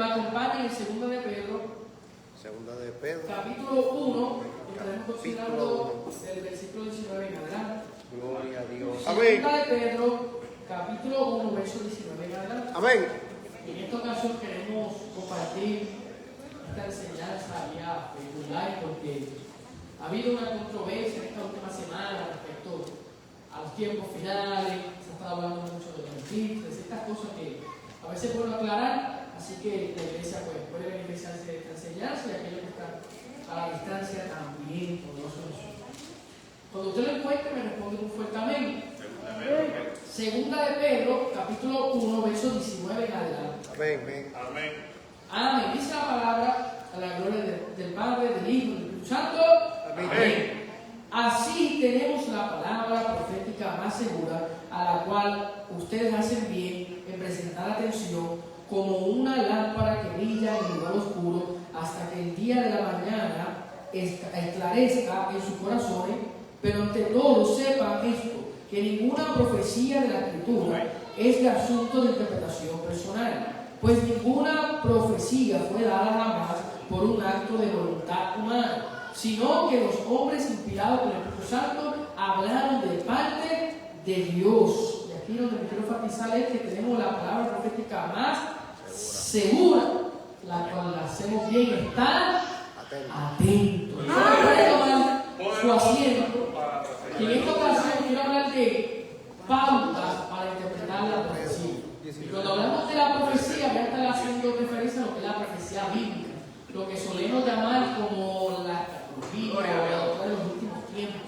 me acompañen en Segunda de Pedro, capítulo 1, estaremos considerando el versículo 19 en adelante. Gloria a Dios. Segunda de Pedro, capítulo 1, verso 19 en adelante. Amén. En esta ocasión queremos compartir esta enseñanza vía online porque ha habido una controversia en esta última semana respecto a los tiempos finales. Se ha estado hablando mucho de beneficios, de ciertas cosas que a veces es bueno aclarar. Así que la iglesia puede beneficiarse de esta enseñanza y aquellos que están a la distancia también, poderoso Jesús. Cuando usted lo encuentre, me responde un fuerte amén. Segunda de Pedro, capítulo 1, verso 19 en adelante. Amén. Amén. Amén. Dice la palabra a la gloria del Padre, del Hijo y del Espíritu Santo. Amén. Así tenemos la palabra profética más segura, a la cual ustedes hacen bien en presentar atención, como una lámpara que brilla en el lugar oscuro, hasta que el día de la mañana esclarezca en sus corazones. Pero ante todo sepan esto, que ninguna profecía de la Escritura es de asunto de interpretación personal, pues ninguna profecía fue dada jamás por un acto de voluntad humana, sino que los hombres inspirados por el Espíritu Santo hablaron de parte de Dios. Y aquí donde me quiero enfatizar es que tenemos la palabra profética más segura, la cual la hacemos bien estar atentos. Su asiento. Y en esta ocasión quiero hablar de pautas para interpretar la profecía. Y cuando hablamos de la profecía, voy a estar haciendo referencia a lo que es la profecía bíblica, lo que solemos llamar como la escatología o la doctrina de los últimos tiempos.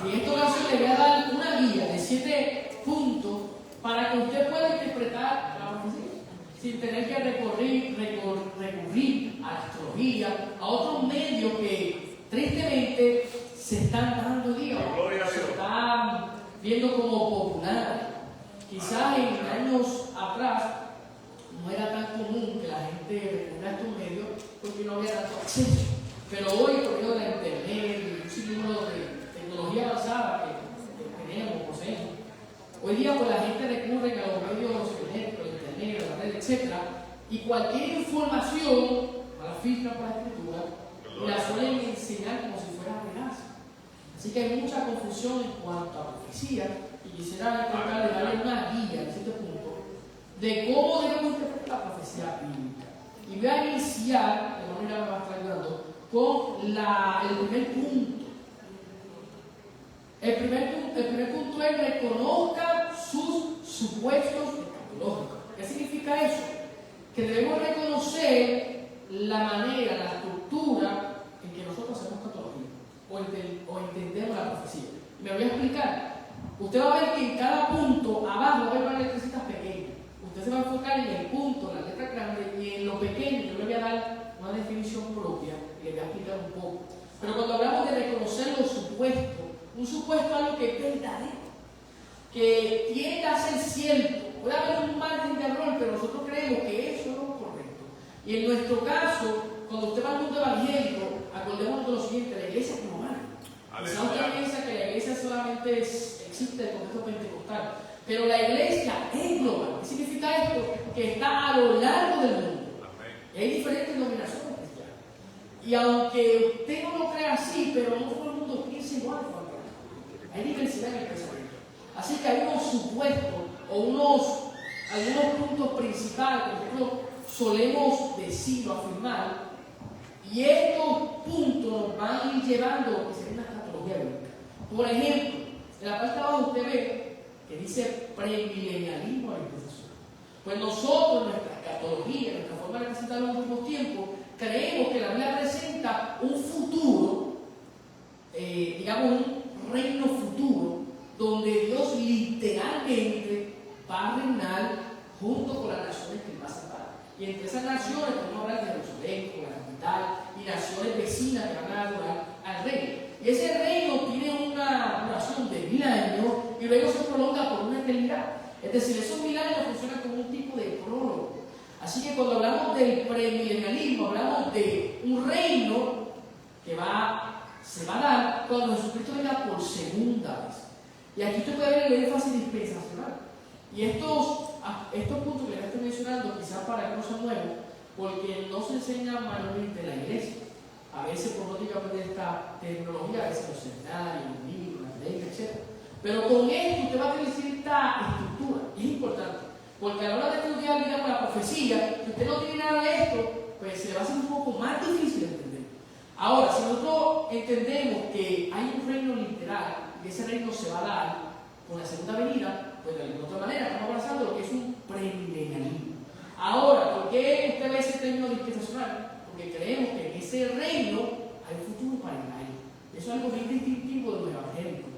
Y en esta ocasión le voy a dar una guía de 7 puntos para que usted pueda interpretar la profecía sin tener que recurrir a la astrología, a otros medios que tristemente se están dando días, se están viendo como populares. Quizás en años atrás no era tan común que la gente recurriera a estos medios porque no había tanto acceso. Pero hoy, por medio de la internet y un sinnúmero de tecnología avanzada que tenemos, poseemos, hoy día pues la gente recurre a los medios cibernéticos, internet, la red, etc. Y cualquier información, a la física, para la escritura, la suelen enseñar como si fuera veraz. Así que hay mucha confusión en cuanto a profecía y quisiera intentar darle una guía en 7 puntos de cómo debemos interpretar la profecía bíblica. Y voy a iniciar, de manera más ayudando, con el primer punto. El primer punto es reconozca sus supuestos escatológicos. ¿Qué significa eso? Que debemos reconocer la manera, la estructura en que nosotros hacemos escatología o entendemos la profecía. Me voy a explicar. Usted va a ver que en cada punto abajo va a haber varias letrecitas pequeñas. Usted se va a enfocar en el punto, en la letra grande, y en lo pequeño yo le voy a dar una definición propia y le voy a explicar un poco. Pero cuando hablamos de reconocer los supuestos, un supuesto es algo que es verdadero, que tiende a ser cierto. Puede haber un margen de error, pero nosotros creemos que eso es lo correcto. Y en nuestro caso, cuando usted va al mundo evangélico, acordémonos de lo siguiente: la iglesia es global. Quizá usted piensa que la iglesia solamente existe en el contexto pentecostal, pero la iglesia es global. ¿Qué significa esto? Que está a lo largo del mundo. Y hay diferentes denominaciones cristianas. Y aunque usted no lo crea así, pero no todo el mundo piensa igual. Hay diversidad en el pensamiento. Así que hay unos supuestos o algunos puntos principales que nosotros solemos decir o afirmar, y estos puntos nos van a ir llevando a lo que sería una escatología bíblica. Por ejemplo, en la parte de abajo usted ve que dice premilenialismo de la dispensación. Pues nosotros, en nuestra escatología, en nuestra forma de presentar los últimos tiempos, creemos que la Biblia presenta un futuro, digamos un reino futuro, donde Dios literalmente va a reinar junto con las naciones que Él va a separar. Y entre esas naciones podemos hablar de Jerusalén, con la capital, y naciones vecinas que van a adorar al rey. Y ese reino tiene una duración de 1000 años y luego se prolonga por una eternidad. Es decir, esos 1000 años funcionan como un tipo de prólogo. Así que cuando hablamos del premilenialismo, hablamos de un reino que se va a dar cuando Jesucristo venga por segunda vez. Y aquí usted puede ver el énfasis dispensacional. Y estos puntos que les estoy mencionando, quizás para que no sean nuevos, porque no se enseña manualmente en la iglesia. A veces por no aprender esta tecnología, a veces los seminarios, los libros, las leyes, etc. Pero con esto usted va a tener cierta estructura, y es importante, porque a la hora de estudiar, digamos, la profecía, si usted no tiene nada de esto, pues se le va a hacer un poco más difícil de entender. Ahora, si nosotros entendemos que hay un reino literal, y ese reino se va a dar con la segunda venida, pues de alguna otra manera estamos abrazando lo que es un premilenialismo. Ahora, ¿por qué usted ve ese término dispensacional? Porque creemos que en ese reino hay un futuro para Israel. Eso es algo bien distintivo de los evangélicos.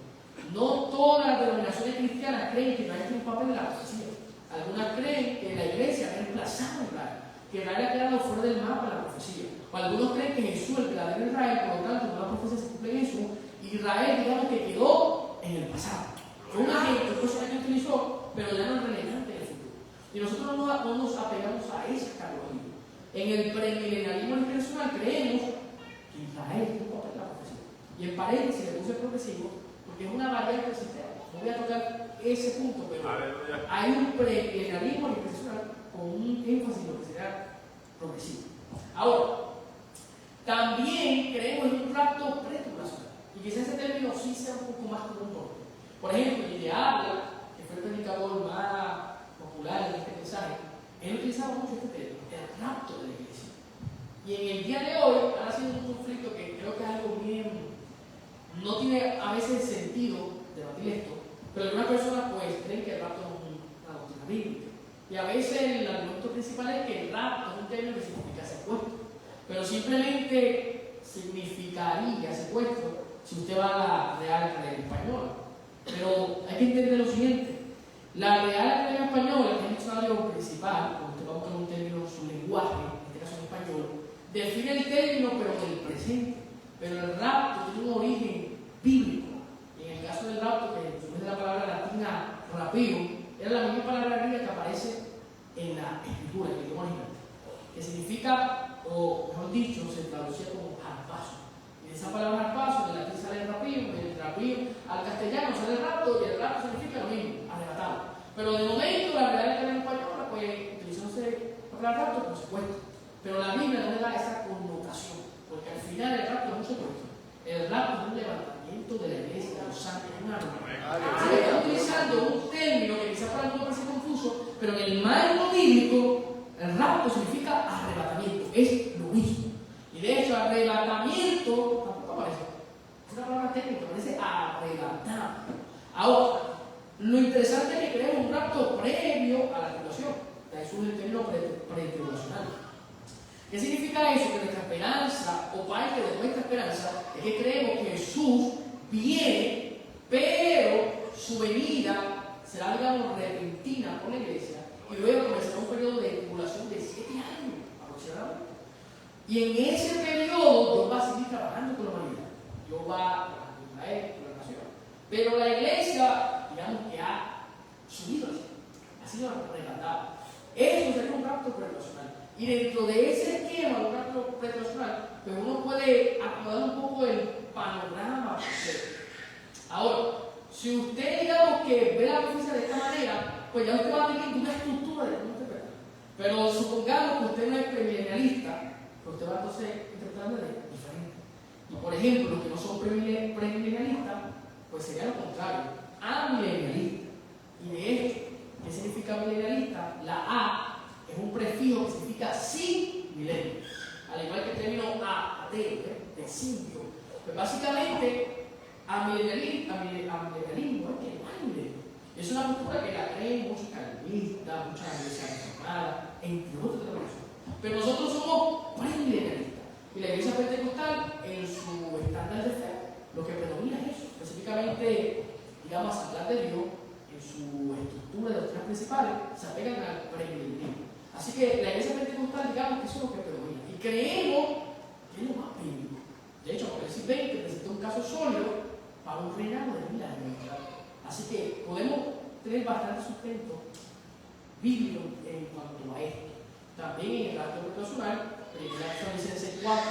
No todas las denominaciones cristianas creen que Israel tiene un papel en la profecía. Algunas creen que la iglesia ha reemplazado a Israel, que Israel ha quedado fuera del mapa de la profecía. O algunos creen que Jesús es el verdadero Israel, por lo tanto, toda la profecía se cumple en eso, y Israel, digamos que quedó en el pasado. Fue un agente, fue eso que utilizó, pero ya no es relevante en el futuro. Y nosotros no nos apegamos a esa categoría. En el premilenialismo internacional creemos que Israel tiene un papel en la profecía. Y en paréntesis le puse progresivo, porque es una variante del sistema. No voy a tocar ese punto, pero hay un premilenialismo internacional con un énfasis en lo que será progresivo. Ahora, también creemos en un rapto pretribulacional. Y quizás ese término sí sea un poco más común. Por ejemplo, el de habla, que fue el predicador más popular en este mensaje, él utilizaba mucho este término, el rapto de la iglesia. Y en el día de hoy ha sido un conflicto que creo que es algo bien, no tiene a veces sentido debatir esto, pero algunas personas pues creen que el rapto es una doctrina bíblica. Y a veces el argumento principal es que el rapto es un término que significa secuestro, pero simplemente significaría secuestro si usted va a la Real Academia Española. Pero hay que entender lo siguiente: la Real Academia Española, que es el diccionario principal, cuando usted va a buscar un término en su lenguaje, en este caso en español, define el término pero del presente. Pero el rapto tiene un origen bíblico. Y en el caso del rapto, que es la palabra latina rapio, era la misma palabra griega que aparece en la escritura, en el idioma original, que significa, o mejor dicho, se traducía como harpazo. Y de esa palabra harpazo, del latín sale el rapio, del rapio al castellano sale el rapto, y el rapto significa lo mismo, arrebatado. Pero de momento la Real Academia Española pues utilizóse la palabra rapto como secuestro. Pero la Biblia no le da esa connotación, porque al final el rapto es un secuestro. El rapto es un levantamiento de la iglesia, de los santos, es una arma. Así que están utilizando un término que quizás para algunos parece confuso, pero en el marco bíblico, el rapto significa arrebatamiento, es lo mismo. Y de hecho, arrebatamiento tampoco aparece. Es una palabra técnica, parece arrebatar. Ahora, lo interesante es que creemos un rapto previo a la tribulación. De ahí surge el término pretribulacional. ¿Qué significa eso? Que nuestra esperanza, o parte de nuestra esperanza, es que creemos que Jesús viene, pero su venida será, digamos, repentina con la iglesia, y luego comenzará un periodo de tribulación de 7 años aproximadamente. Y en ese periodo Dios va a seguir trabajando con la humanidad. Dios va a trabajar con Israel, con la nación. Pero la iglesia, digamos que ha subido, ha sido arrebatada. Eso sería un rapto pretribulacional. Y dentro de ese esquema de un rapto pretribulacional, pues uno puede acomodar un poco el panorama. Ahora, si usted, digamos, que ve la profecía de esta manera, pues ya usted va a tener una estructura de cómo interpretar. Pero supongamos que usted no es premilenialista, pues usted va entonces a interpretar de manera diferente. Y por ejemplo, los que no son premilenialistas, pues sería lo contrario, amilenialista. Y de hecho, ¿qué significa milenialista? La A es un prefijo que significa sin milenio, al igual que el término ateo, de simio. Pues básicamente, amilenialismo es que no hay milenio. Es una postura que la creen muchos calvinistas, muchas iglesias reformadas, entre otras denominaciones. Pero nosotros somos premilenialistas. Y la iglesia pentecostal, en su estándar de fe, lo que predomina es eso, específicamente, digamos, hablar de Dios, en su estructura de doctrinas principales, se apegan al premilenialismo. Así que la iglesia pentecostal, digamos que eso es lo que predomina. Y creemos que es lo más bíblico. De hecho, Apocalipsis 20 presenta un caso sólido para un reinado de 1000 años. Así que podemos tener bastante sustento bíblico en cuanto a esto. También en el acto pretribulacional, Tesalonicenses 4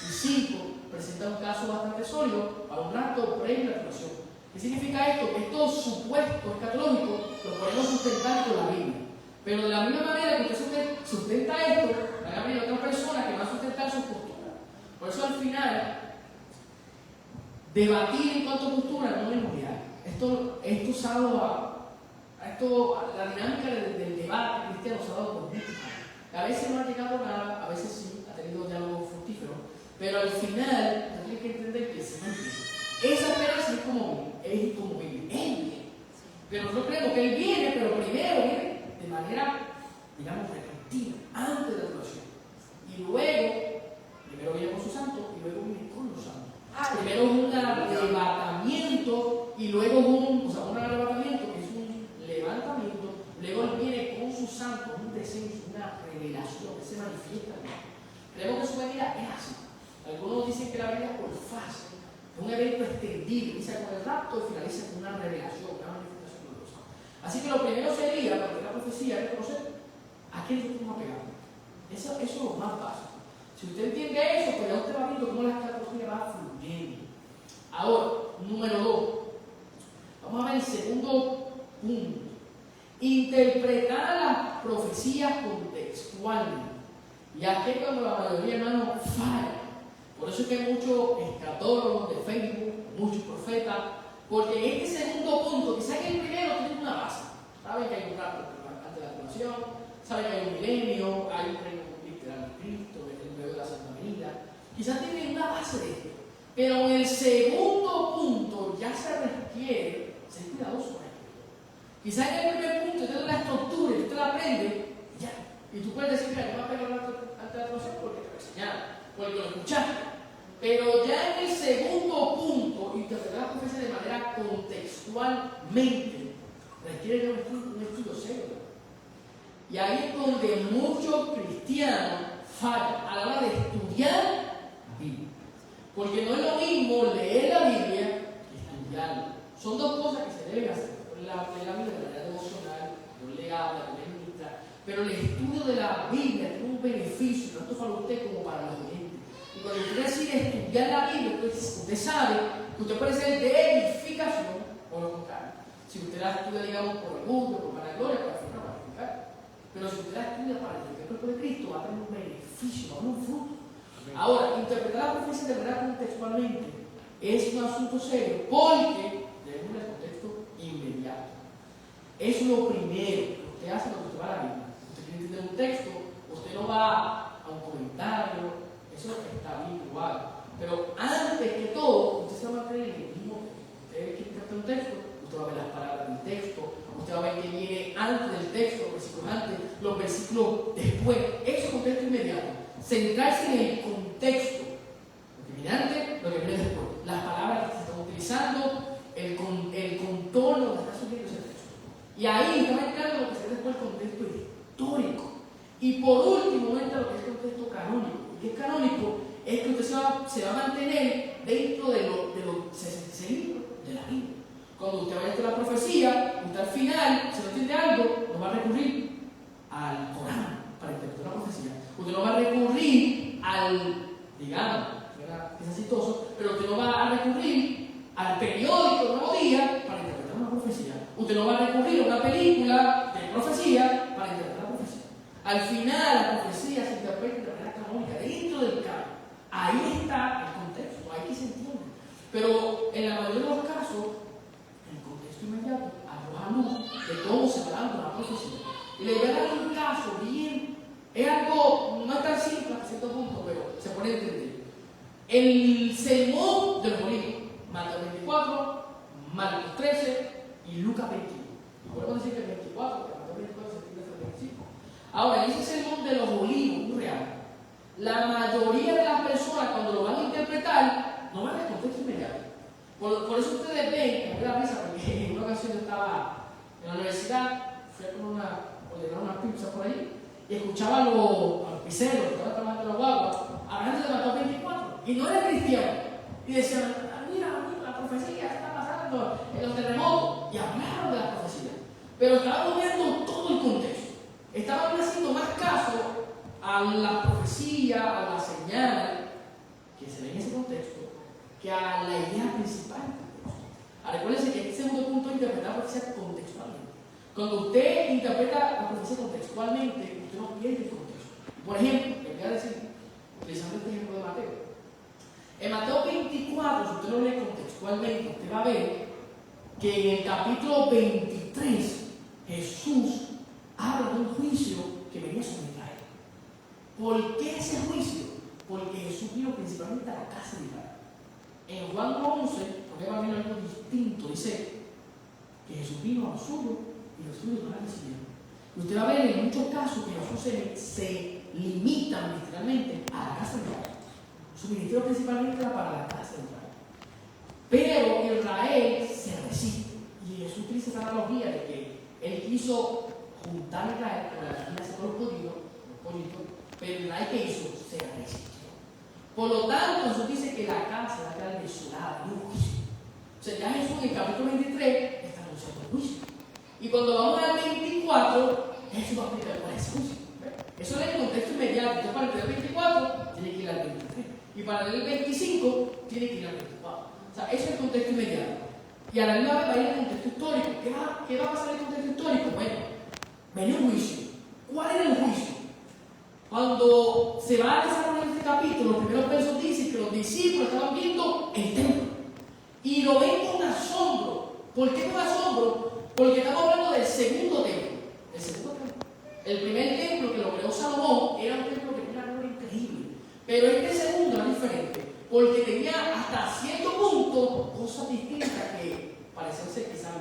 y 5 presenta un caso bastante sólido para un rapto previo a la tribulación. ¿Qué significa esto? Que estos supuestos escatológicos los podemos sustentar con la Biblia. Pero de la misma manera que usted sustenta esto, la Biblia marcar sus posturas. Por eso al final, debatir en cuanto a postura no es mundial. Esto usado la dinámica del debate cristiano se ha dado por muchos años. A veces no ha llegado a nada, a veces sí, ha tenido diálogos fructíferos, pero al final usted tiene que entender que se mantiene. Esa esperanza es como vive, Él viene. Pero nosotros creemos que Él viene, pero primero viene de manera, digamos, repentina, antes de la tribulación. Y luego, primero viene con sus santos y luego viene con los santos. Primero es un arrebatamiento y luego un arrebatamiento que es un levantamiento, luego Él viene con sus santos, un descenso, una revelación que se manifiesta. Creemos que su venida es así. Algunos dicen que la venida es por fase, es un evento extendido, inicia con el rapto y finaliza con una revelación, una manifestación gloriosa. Así que lo primero sería, para que la profecía, reconocer a quién nosotros nos apegamos. Eso es lo más básico. Si usted entiende eso, pues ya usted va viendo cómo la escatología va fluyendo. Ahora, número 2. Vamos a ver el segundo punto. Interpretar las profecías contextualmente. Y aquí es cuando la mayoría, hermanos, falla. Por eso es que hay muchos escatólogos de Facebook, muchos profetas, porque este segundo punto, quizás que el primero tiene una base. Saben que hay un rato antes de la tribulación, saben que hay un milenio, hay un reino literal de Cristo, el medio de la Santa Venida. Quizás tiene una base de esto. Pero en el segundo punto ya se requiere ser cuidadoso con esto. Quizás en el primer punto usted tiene la estructura y usted la aprende y ya. Y tú puedes decir, mira, yo me apego ante la tribulación porque te lo enseñaron, porque lo escuchaste. Pero ya en el segundo punto, interpretar la profecía de manera contextualmente requiere un estudio serio. Y ahí es donde muchos cristianos fallan a la hora de estudiar la Biblia. Porque no es lo mismo leer la Biblia que estudiarla. Son dos cosas que se deben hacer. La Biblia de manera devocional, no le habla, no le ministra, pero el estudio de la Biblia tiene un beneficio, tanto para usted como para los oyentes. Y cuando usted decide estudiar la Biblia, usted sabe que usted puede ser de edificación o lo contrario. Si usted la estudia, digamos, por el mundo, por la gloria, para edificar. Pero si usted la estudia para el cuerpo de Cristo, va a tener un beneficio, va a tener un fruto. Ahora, interpretar la profecía de manera contextualmente es un asunto serio porque debemos el contexto inmediato. Es lo primero que usted hace cuando usted va a la Biblia. Usted quiere entender un texto, usted no va a un comentario, eso está bien igual. Pero antes que todo, usted se va a mantener en el mismo texto. Usted quiere interpretar un texto, usted va a ver las palabras del texto, usted va a ver que viene antes del texto, los versículos antes, los versículos después. Eso es contexto inmediato. Centrarse en el contexto, lo que viene antes, lo que viene después, las palabras que se están utilizando, el contorno que está subiendo ese texto. Y ahí está entrando lo que se después el contexto histórico. Y por último entra lo que es el contexto canónico. ¿Y qué es canónico? Es que usted se va a mantener dentro de los 66 libros de la Biblia. Cuando usted vaya a la profecía, usted al final, si no entiende algo, no va a recurrir al Corán para interpretar la profecía. Usted no va a recurrir digamos, es exitoso, pero usted no va a recurrir al periódico Nuevo Día para interpretar una profecía. Usted no va a recurrir a una película de profecía para interpretar la profecía. Al final, la profecía se interpreta de manera canónica, dentro del canon. Ahí está el contexto, ahí que se entiende. Pero en la mayoría de los casos, el contexto inmediato arroja luz de cómo se va dando la profecía. Y le voy a dar un caso bien. Es algo, no es tan simple hasta cierto punto, pero se puede entender. El sermón de los olivos, Mateo 24, Marcos 13 y Lucas 21. Y podemos decir que el 24, porque Mateo 24 se entiende hasta el 25. Ahora, en ese sermón de los olivos, muy real, la mayoría de las personas cuando lo van a interpretar, no van al contexto inmediato. Por eso ustedes ven, me da risa, porque en una ocasión yo estaba en la universidad, fui a ordenar una pizza por ahí, y escuchaba a los pizzeros que estaban trabajando en la guagua, hablando de Mateo 24, y no era cristiano. Y decían, mira, la profecía está pasando en los terremotos, y hablaron de la profecía. Pero estaban viendo todo el contexto. Estaban haciendo más caso a la profecía, a la señal que se ve en ese contexto, que a la idea principal del contexto. Recuérdense que este segundo punto es interpretar la profecía contextualmente. Cuando usted interpreta la profecía contextualmente, usted no pierde el contexto. Por ejemplo, le voy a decir, utilizando el usted va a ver que en el capítulo 23 Jesús habla de un juicio que venía sobre Israel. ¿Por qué ese juicio? Porque Jesús vino principalmente a la casa de Israel. En Juan 11, porque va a venir algo distinto, dice que Jesús vino a los suyos y los suyos no la recibieron. Y usted va a ver en muchos casos que Jesús se limita literalmente a la casa de Israel. Su ministerio principalmente era para la casa de Israel. Pero Israel se resiste. Y Jesús utiliza esa analogía de que él quiso juntar a Israel con la familia de los judíos, pero Israel que hizo se resistió. Por lo tanto, Jesús dice que la casa va a quedar desolada, no juicio. O sea, ya Jesús en el capítulo 23 está anunciando el juicio. Y cuando vamos al 24, Jesús va a explicar cuál es el juicio. Eso es el contexto inmediato. Entonces, para el 24, tiene que ir al 23. Y para el 25, tiene que ir al 24. O sea, ese es el contexto inmediato. Y a la misma vez va a ir el contexto histórico. ¿Qué va a pasar en el contexto histórico? Bueno, venía un juicio. ¿Cuál era el juicio? Cuando se va a desarrollar este capítulo, los primeros versos dicen que los discípulos estaban viendo el templo. Y lo ven con asombro. ¿Por qué con asombro? Porque estamos hablando del segundo templo. El segundo templo. El primer templo que lo creó Salomón era un templo que tenía una gloria increíble. Pero este segundo era diferente. Porque tenía hasta cierto punto cosas distintas que parecían ser quizás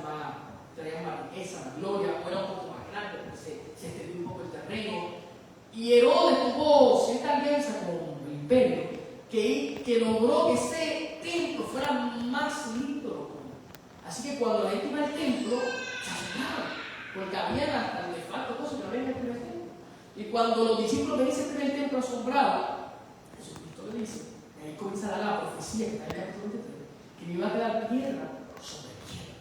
traían más riqueza, más gloria, o era un poco más grande, porque se extendió un poco el terreno. Y Herodes tuvo cierta alianza con el imperio que logró que ese templo fuera más lindo. Así que cuando la gente iba al templo, se asombraban, porque había hasta de facto cosas que no había en el primer templo. Y cuando los discípulos ven ese primer templo asombrado, Jesucristo le dice, y ahí comienza a dar la profecía que está en el capítulo 23, que no iba a quedar piedra sobre piedra.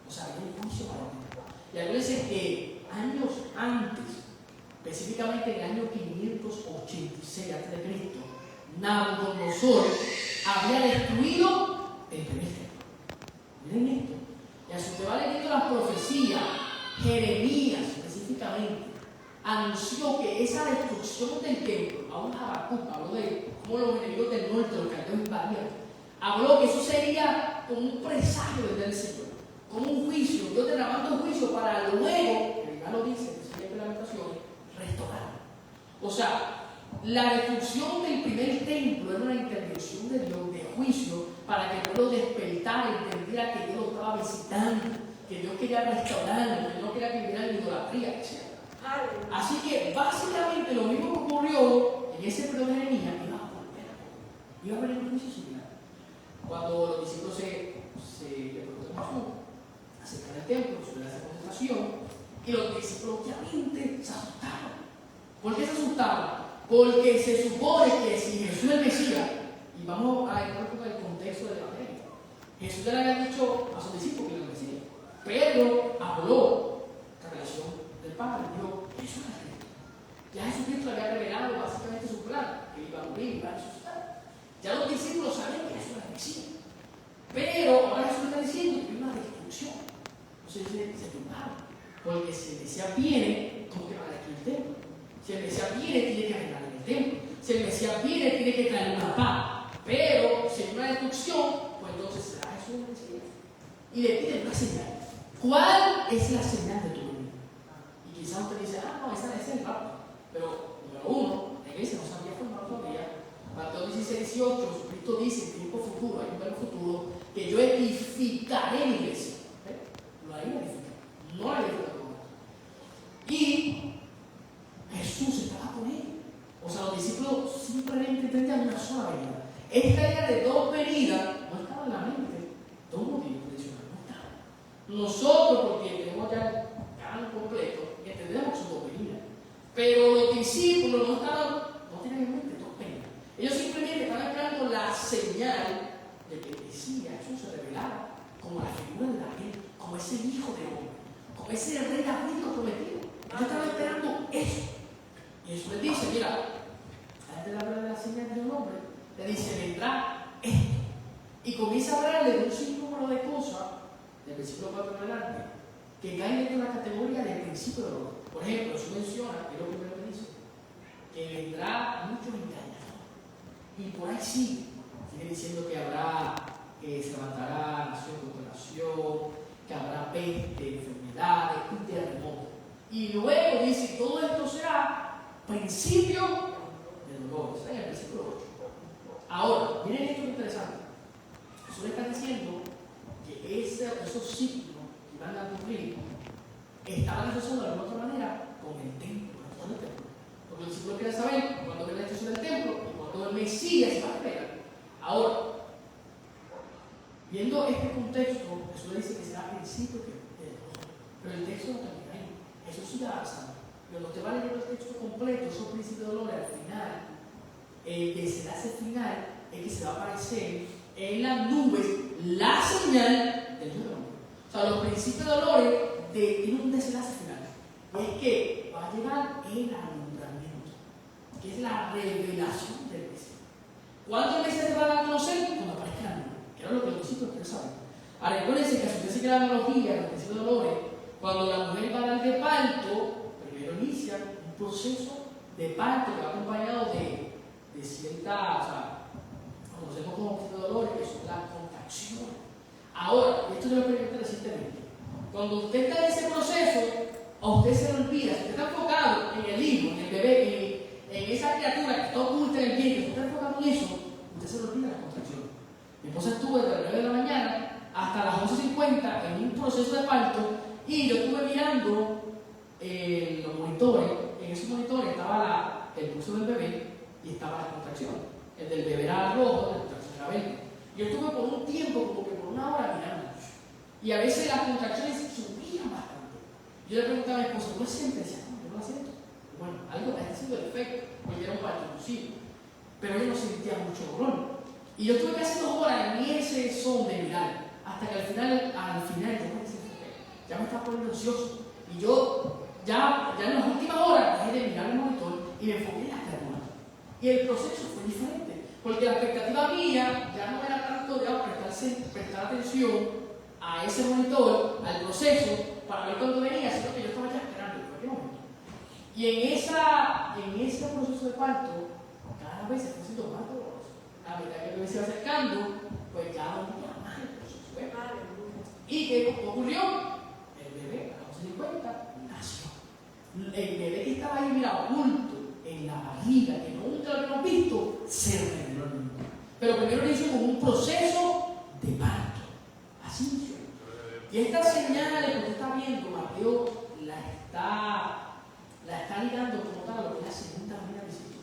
O sea, había un juicio para el templo. Y acuérdense que años antes, específicamente en el año 586 a.C., Nabucodonosor había destruido el primer templo. Miren esto. Y así usted va leyendo las profecías, Jeremías específicamente anunció que esa destrucción del templo, aún Habacuc habló de cómo los enemigos del norte, los caldeos invadían, habló que eso sería como un presagio del Señor, como un juicio, Dios derramando un juicio para luego, que ya lo dice, que sigue en Lamentaciones, restaurar. O sea, la destrucción del primer templo era una intervención de Dios, de juicio, para que el pueblo despertara y entendiera que Dios lo estaba visitando, que Dios quería restaurarlo, que no quería que viviera en idolatría, etc. Así que básicamente lo mismo que ocurrió en ese periodo de Jeremías iba a venir un juicio similar. Cuando los discípulos se le preguntaron a Jesús acerca del templo, sobre esa concentración, y los discípulos obviamente se asustaron. ¿Por qué se asustaron? Porque se supone que si Jesús es el Mesías, y vamos a entrar con el contexto del Evangelio, Jesús le había dicho a sus discípulos que era el Mesías. Pedro habló la relación del Padre, dijo, Jesús es Cristo. Ya Jesucristo le había revelado básicamente su plan, que iba a morir, iba a resucitar. Ya los discípulos sabían que Jesús era el Mesías. Pero ahora Jesús está diciendo que hay una destrucción. Entonces se turbaron. Porque si el Mesías viene, ¿cómo que va a destruir el templo? Si el Mesías viene, tiene que reinar en el templo. Si el Mesías viene, tiene que traer una paz. Pero si hay una destrucción, pues entonces será Jesús el Mesías. Y le piden una señal. ¿Cuál es la señal de tu venida? Y quizás usted dice, no, esa es el rapto. Pero, número uno, la iglesia no sabía formar todavía. Mateo 16:18, Jesucristo dice en tiempo futuro, hay un verbo futuro, que yo edificaré mi iglesia. Lo haré edificar, no la edificaré. Y Jesús estaba con él. O sea, los discípulos simplemente entendían una sola venida. Esta idea de dos venidas no estaba en la mente de un motivo tradicional, no estaba. Nosotros, porque tenemos ya el canon completo, entendemos que son dos venidas. Pero los discípulos no tenían en mente dos venidas. Ellos simplemente estaban esperando la señal de que el Mesías, Jesús, se revelara como la figura de David, como ese hijo de hombre, como ese rey David prometido. Ellos estaban esperando eso. Y Jesús les dice, mira, antes de hablar de la señal de un hombre, le dice, vendrá esto. Y comienza a hablarle de un sinnúmero de cosas, del versículo 4 en adelante, que caen dentro de la categoría del principio de orden. Por ejemplo, Jesús menciona, que es lo primero que dice, que vendrá muchos engañadores. Y por ahí sigue diciendo que habrá que se levantará nación contra nación, que habrá peste, enfermedades y terremotos. Y luego dice, todo esto será principio de dolores. En el versículo 8. Ahora, miren esto que es interesante. Jesús le está diciendo que esos signos que van a ocurrir estaban asociados de alguna otra manera con el templo, la destrucción del templo. Porque los discípulos quieren saber cuándo viene la destrucción del templo y cuándo el Mesías va a revelar. Ahora, viendo este contexto, Jesús le dice que será principio de Dios. Pero el texto no termina ahí. Eso sigue avanzando. Cuando usted va leyendo el texto completo, esos principios de dolores al final, que será ese final, es que se va a aparecer en las nubes la señal del Hijo del Hombre. O sea, los principios de dolores tienen un desenlace final. Y es que va a llegar el alumbramiento, que es la revelación del Mesías. ¿Cuándo el Mesías se va a dar a conocer? Cuando aparezca la nube, que era lo que los discípulos quieren saber. Ahora, recuérdense que si usted sigue la analogía, los principios de dolores, cuando la mujer va a dar de parto, primero inicia un proceso de parto que va acompañado de cierta, o sea, conocemos como principios de dolores, que son las contracciones. Ahora, esto es lo que yo te recientemente. Cuando usted está en ese proceso, a usted se le olvida, si usted está enfocado en el hijo, en el bebé, en esa criatura que está oculta en el vientre, si usted está enfocado en eso, usted se le olvida la contracción. Mi esposa estuvo desde las 9 de la mañana hasta las 11:50 en un proceso de parto y yo estuve mirando los monitores. En esos monitores estaba el pulso del bebé y estaba la contracción. El del bebé era rojo, la contracción era verde. Yo estuve por un tiempo, como que por una hora mirando. Y a veces las contracciones subían bastante. Yo le preguntaba a mi esposa, ¿tú lo sientes? Decía, no, yo no lo siento. Y bueno, algo está haciendo el efecto, porque era un parto inclusive. Pero yo no sentía mucho dolor. Y yo estuve casi 2 horas en ese son de mirar. Hasta que al final yo me decía, ya me estaba poniendo ansioso. Y yo, ya en las últimas horas, dejé de mirar el monitor y me enfoqué en las piernas. Y el proceso fue diferente. Porque la expectativa mía ya no era tanto de prestar atención a ese monitor, al proceso, para ver cuándo venía, sino que yo estaba ya esperando en cualquier momento. Y en ese proceso de parto, cada vez se fue haciendo más doloroso. A medida que el bebé se iba acercando, pues ya no tenía más el proceso. ¿Y qué ocurrió? El bebé, a los 50, nació. El bebé que estaba ahí, mira, oculto en la barriga, que nunca lo habíamos visto, se reveló al mundo. Pero primero lo hizo como un proceso de parto. Así inició. Y estas señales que usted está viendo, Mateo la está ligando como tal a lo que es la segunda venida de Cristo.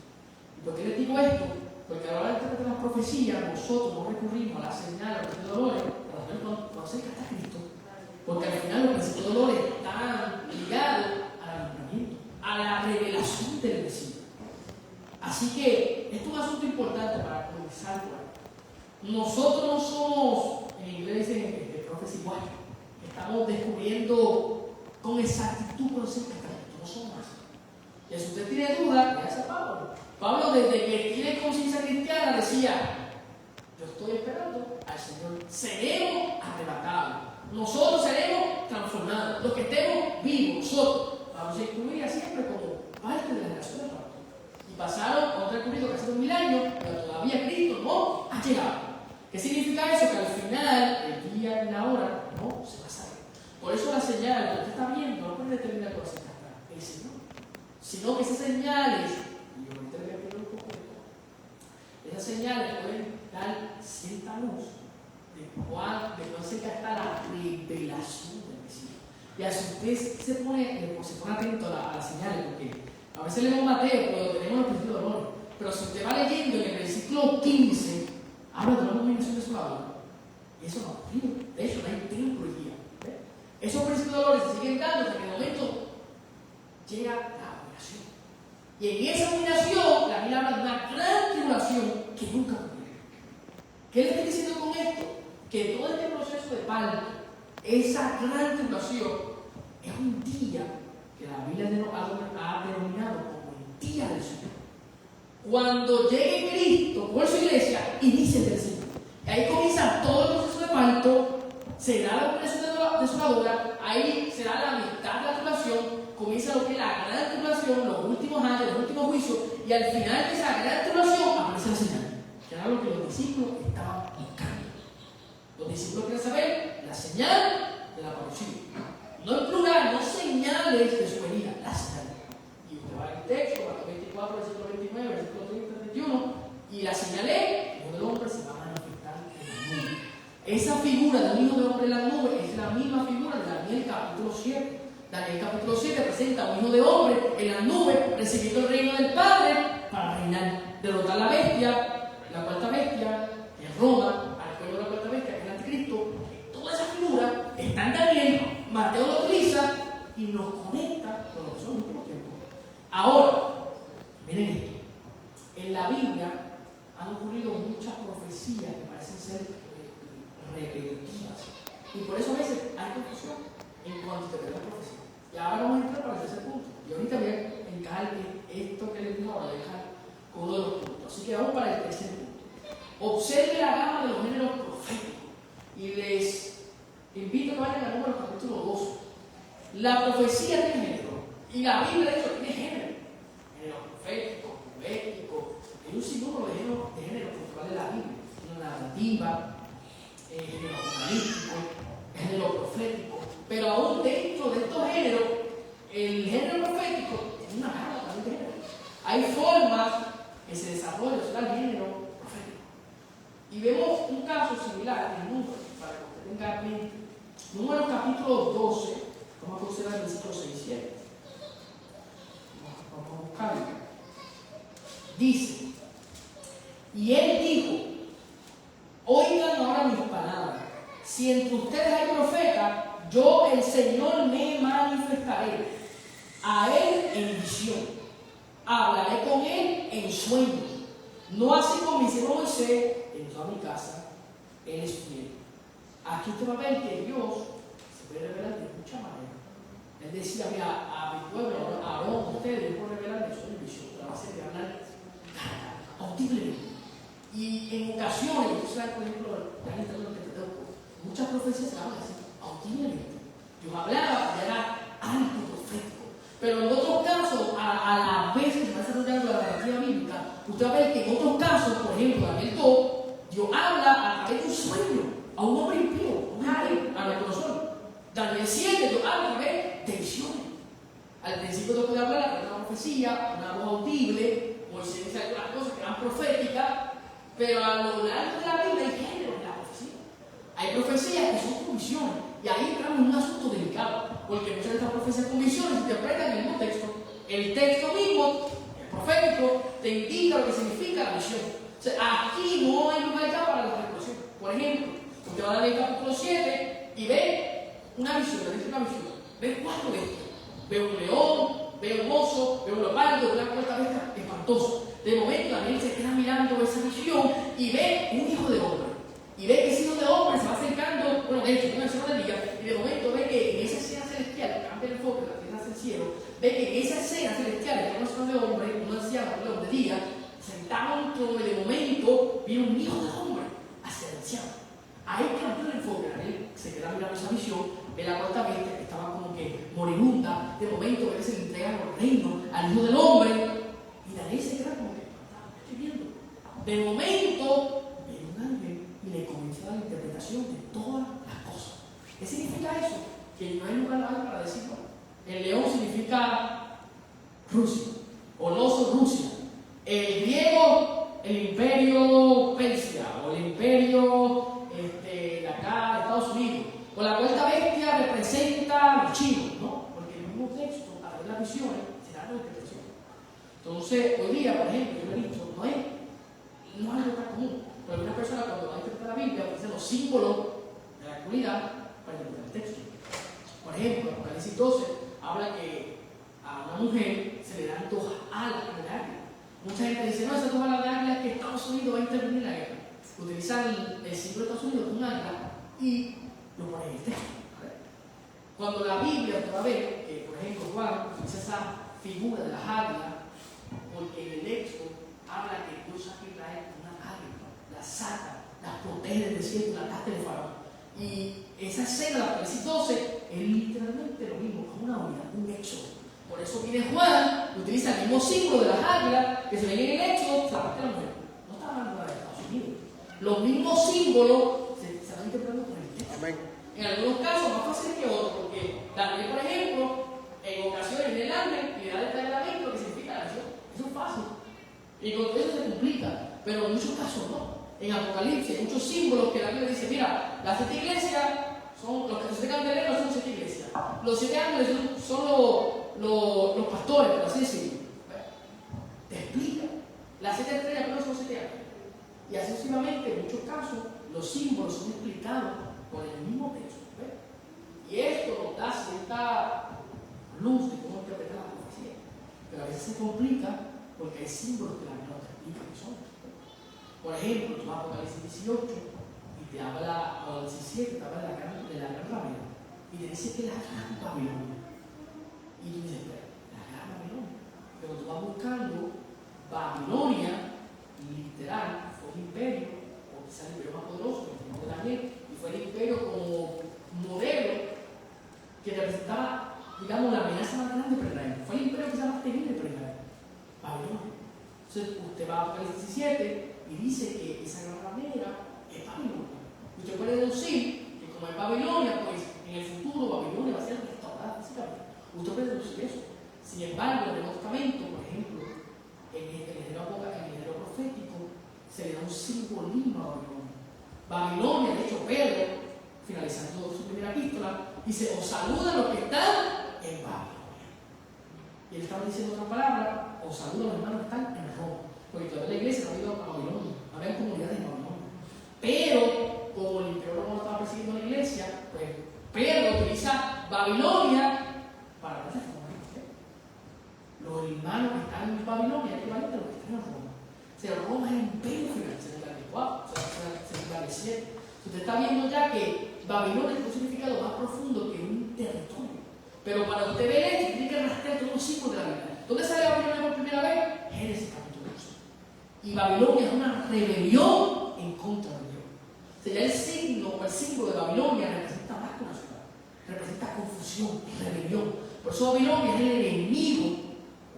¿Y por qué les digo esto? Porque a la hora de interpretar las profecías, nosotros no recurrimos a la señal, a los principios de dolores, para saber cuándo se está Cristo. Porque al final los principios de dolores están ligados al alumbramiento, a la revelación del Mesías. Así que esto es un asunto importante para comenzar por ahí. Nosotros no somos, en inglés dicen prophecy wire, estamos descubriendo con exactitud por ser católicos, no somos así. Y si usted tiene dudas, léase a Pablo. Pablo, desde que tiene conciencia cristiana, decía: yo estoy esperando al Señor, seremos arrebatados, nosotros seremos transformados, los que estemos vivos, nosotros. Pablo se incluía siempre como parte de la relación de Pablo. Y pasaron, han transcurrido casi 2000 años, pero todavía Cristo no ha llegado. ¿Qué significa eso? Que al final, el día y la hora, no se va a saber. Por eso la señal que usted está viendo no puede determinar cuál es el Señor, sino que esas señales, y ahorita le voy a pedir un poco de todo, esas señales pueden dar cierta luz de cuál cerca está la revelación del Mesías. Y así usted se pone atento a las señales, porque a veces leemos Mateo, pero tenemos los principios de dolores. Pero si usted va leyendo en el versículo 15, habla de una dominación desoladora. Y eso no ocurre. De hecho, no hay templo hoy día. Esos principios de dolores se siguen dando hasta que en el momento llega la abominación. Y en esa abominación, la Biblia habla de una gran tribulación que nunca ocurre. ¿Qué le estoy diciendo con esto? Que todo este proceso de parto, esa gran tribulación, es un día que la Biblia ha denominado como el día del Señor. Cuando llegue Cristo por su iglesia, inicia el Señor. Y ahí comienza todo el proceso de parto, será la operación desoladora, ahí será la mitad de la tribulación, comienza lo que es la gran tribulación, los últimos años, los últimos juicios, y al final de esa gran tribulación aparece la señal, que era lo que los discípulos estaban buscando. Los discípulos quieren saber la señal de la parucía. No en plural, no señales de su venida, la señal. Y usted va al texto, Mateo 24, versículo 29, versículo 30, 31, y la señal es, el Hijo del Hombre se va a manifestar en la nube. Esa figura del Hijo del Hombre en la nube es la misma figura de Daniel capítulo 7. Daniel capítulo 7 presenta a un Hijo de Hombre en la nube, recibiendo el reino del Padre para reinar, derrotar la bestia, la cuarta bestia, que es Roma, al pueblo de la cuarta bestia, que es el anticristo. Toda esa figura está en Daniel, Mateo lo utiliza y nos conecta con lo que son los últimos tiempos. Ahora, miren esto. En la Biblia han ocurrido muchas profecías que parecen ser repetitivas. Y por eso a veces hay confusión en cuanto a la profecía. Y ahora vamos a entrar para el tercer punto. Y ahorita voy a encajar esto que les digo ahora, dejar con uno de los puntos. Así que vamos para el tercer punto. Observe la gama de los géneros proféticos. Y les invito a que vayan a Números capítulo 12. La profecía tiene género. Y la Biblia, de hecho, tiene género. Género profético, poético. Hay un sinnúmero de géneros por cual de la Biblia. Género narrativa, género analítico, género profético. Pero aún dentro de estos géneros, el género profético tiene una gama también de género. Hay formas que se desarrollan sobre el género profético. Y vemos un caso similar en Números, para que usted tenga en mente. Números capítulo 12, vamos a considerar el versículo 6 y 7. Vamos a buscarlo. Dice, y él dijo, oigan ahora mis palabras, si entre ustedes hay profeta, yo el Señor me manifestaré a él en visión, hablaré con él en sueños, no así como me hicieron Moisés, entró a mi casa, él es fiel. Aquí usted va a ver que Dios se puede revelar de muchas maneras. Él decía, mira, a mi pueblo, a ustedes, Dios puede revelar de sueños y visión, la base de hablar audiblemente. Y en ocasiones, por ejemplo, muchas profecías se hablan así, audiblemente. Dios hablaba y era algo profético. Pero en otros casos, a la vez que se va desarrollando la narrativa bíblica, usted va a ver que en otros casos, por ejemplo, Daniel 2, Dios habla a través de un sueño, a un hombre impío, a nuestro corazón. Daniel 7, Dios habla a través de visiones. Al principio Dios puede hablar a través de una profecía, una voz audible. Moisés dice algunas cosas que eran proféticas, pero a lo largo de la Biblia hay género de la profecía. Hay profecías que son con visiones, y ahí entramos en un asunto delicado, porque muchas de estas profecías con visiones se interpretan en el mismo texto. El texto mismo, el profético, te indica lo que significa la visión. O sea, aquí no hay lugar acá para la interpretación. Por ejemplo, usted va a leer el capítulo 7 y ve una visión, le dice una visión, ve 4 de estos. Ve un león, ve un oso, ve un leopardo, ve una cuarta bestia espantosa. De momento Daniel se queda mirando esa visión y ve un hijo de hombre. Y ve que ese hijo de hombre se va acercando, bueno, de hecho, una escena del día, y de momento ve que en esa escena celestial, cambia el enfoque de la tierra hacia el cielo, ve que en esa escena celestial está una escena de hombre, un anciano, un de día, sentado en un trono, y de momento viene un hijo de hombre hacia el anciano. Ahí cambió el enfoque, Daniel se queda mirando esa visión. Ve la cuarta bestia que estaba como que moribunda, de momento ve que se le entregan los reinos al Hijo del Hombre, y Daniel se queda como que, ¿qué estoy viendo? De momento, ve un ángel y le comienza la interpretación de todas las cosas. ¿Qué significa eso? Que no hay lugar para decirlo. El león significa Rusia, o el oso Rusia. El griego, el imperio Persia, o el imperio de acá, de Estados Unidos. O la cuarta bestia representa los chinos, ¿no? Porque el mismo texto, a través de las visiones, se da la interpretación. Entonces, hoy día, por ejemplo, yo lo he dicho, no es algo tan común. Pero algunas personas, cuando van a interpretar la Biblia, utilizan los símbolos de la comunidad para interpretar el texto. Por ejemplo, en Apocalipsis 12 habla que a una mujer se le dan 2 alas de águila. Mucha gente dice, no, esas 2 alas de águila es que Estados Unidos va a intervenir en la guerra. Utilizan el símbolo de Estados Unidos como un águila y lo pone en el texto. Cuando la Biblia, usted va a ver que, por ejemplo, Juan utiliza esa figura de las águilas, porque en el texto habla que Dios saca a Israel con una águila, la saca, la protege del desierto, la casta del faraón. Y esa escena de Apocalipsis 12 es literalmente lo mismo, como una unidad, un éxodo. Por eso viene Juan, utiliza el mismo símbolo de las águilas que se ven en el éxodo, la parte de la mujer. No está hablando de Estados Unidos. Los mismos símbolos se van interpretando En algunos casos más fácil que otros, porque Daniel, por ejemplo, en ocasiones en el ángel le da el reglamento que significa la acción. Eso es fácil. Y con todo eso se complica, pero en muchos casos no. En Apocalipsis hay muchos símbolos que la Biblia dice, mira, las 7 iglesias son, los 7 candeleros son 7 iglesias. Los 7 ángeles son los pastores, por así decirlo. Te explica. Las 7 estrellas no son 7 ángeles. Y así sucesivamente, en muchos casos, los símbolos son explicados por el mismo texto. Y esto nos da cierta luz de cómo interpretar la profecía. Pero a veces se complica porque hay símbolos que la Biblia no te explica qué son. Por ejemplo, tú vas a Apocalipsis 18 y te habla, o 17, te habla de la gran ramera. Y te dice que la gran Babilonia. Y tú dices, pero, la gran Babilonia. Pero tú vas buscando Babilonia, literal, fue el imperio, o quizás el imperio más poderoso, el imperio de Daniel, y fue el imperio como modelo que representaba, digamos, la amenaza más grande para Israel. Fue el imperio quizás más temible para Israel, Babilonia. Entonces, usted va a Apocalipsis 17 y dice que esa gran ramera es Babilonia. Usted puede deducir que como es Babilonia, pues en el futuro Babilonia va a ser restaurada físicamente. Usted puede deducir eso. Sin embargo, en el Nuevo Testamento, por ejemplo, en el género profético, se le da un simbolismo a Babilonia. Babilonia, de hecho, Pedro, finalizando su primera epístola, dice, os saludan los que están en Babilonia. Y él estaba diciendo otra palabra, os saludan los hermanos que están en Roma. Porque todavía la iglesia no ha ido a Babilonia, no había comunidades en Babilonia. Pero, como el imperio romano estaba persiguiendo a la iglesia, pues Pedro utiliza Babilonia para darse forma. Los hermanos que están en Babilonia equivalente a los que están en Roma. O sea, Roma es el imperio final, se estableció. Usted está viendo ya que Babilonia tiene un significado más profundo que un territorio. Pero para usted ver esto, tiene que rastrear todos los símbolos de la Biblia. ¿Dónde sale Babilonia por primera vez? Génesis capítulo 12. Y Babilonia es una rebelión en contra de Dios. O sea, ya el signo o el símbolo de Babilonia representa más que una ciudad. Representa confusión, rebelión. Por eso Babilonia es el enemigo,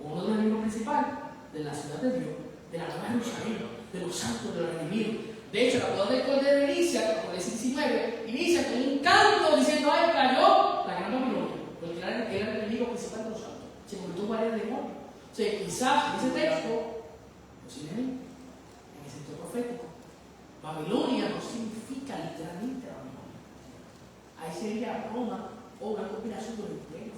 o uno de los enemigos principales, de la ciudad de Dios, de la nueva Jerusalén, de los santos, de los enemigos. De hecho, la boda del Cordero inicia, como dice 19, inicia con un canto diciendo, ¡ay, cayó la gran Babilonia! Porque era el enemigo principal de los santos. Se convirtió en guardia de demonio. O sea, quizás en ese texto, posiblemente, en ese texto profético, Babilonia no significa literalmente Babilonia. Ahí sería Roma o una combinación de los imperios.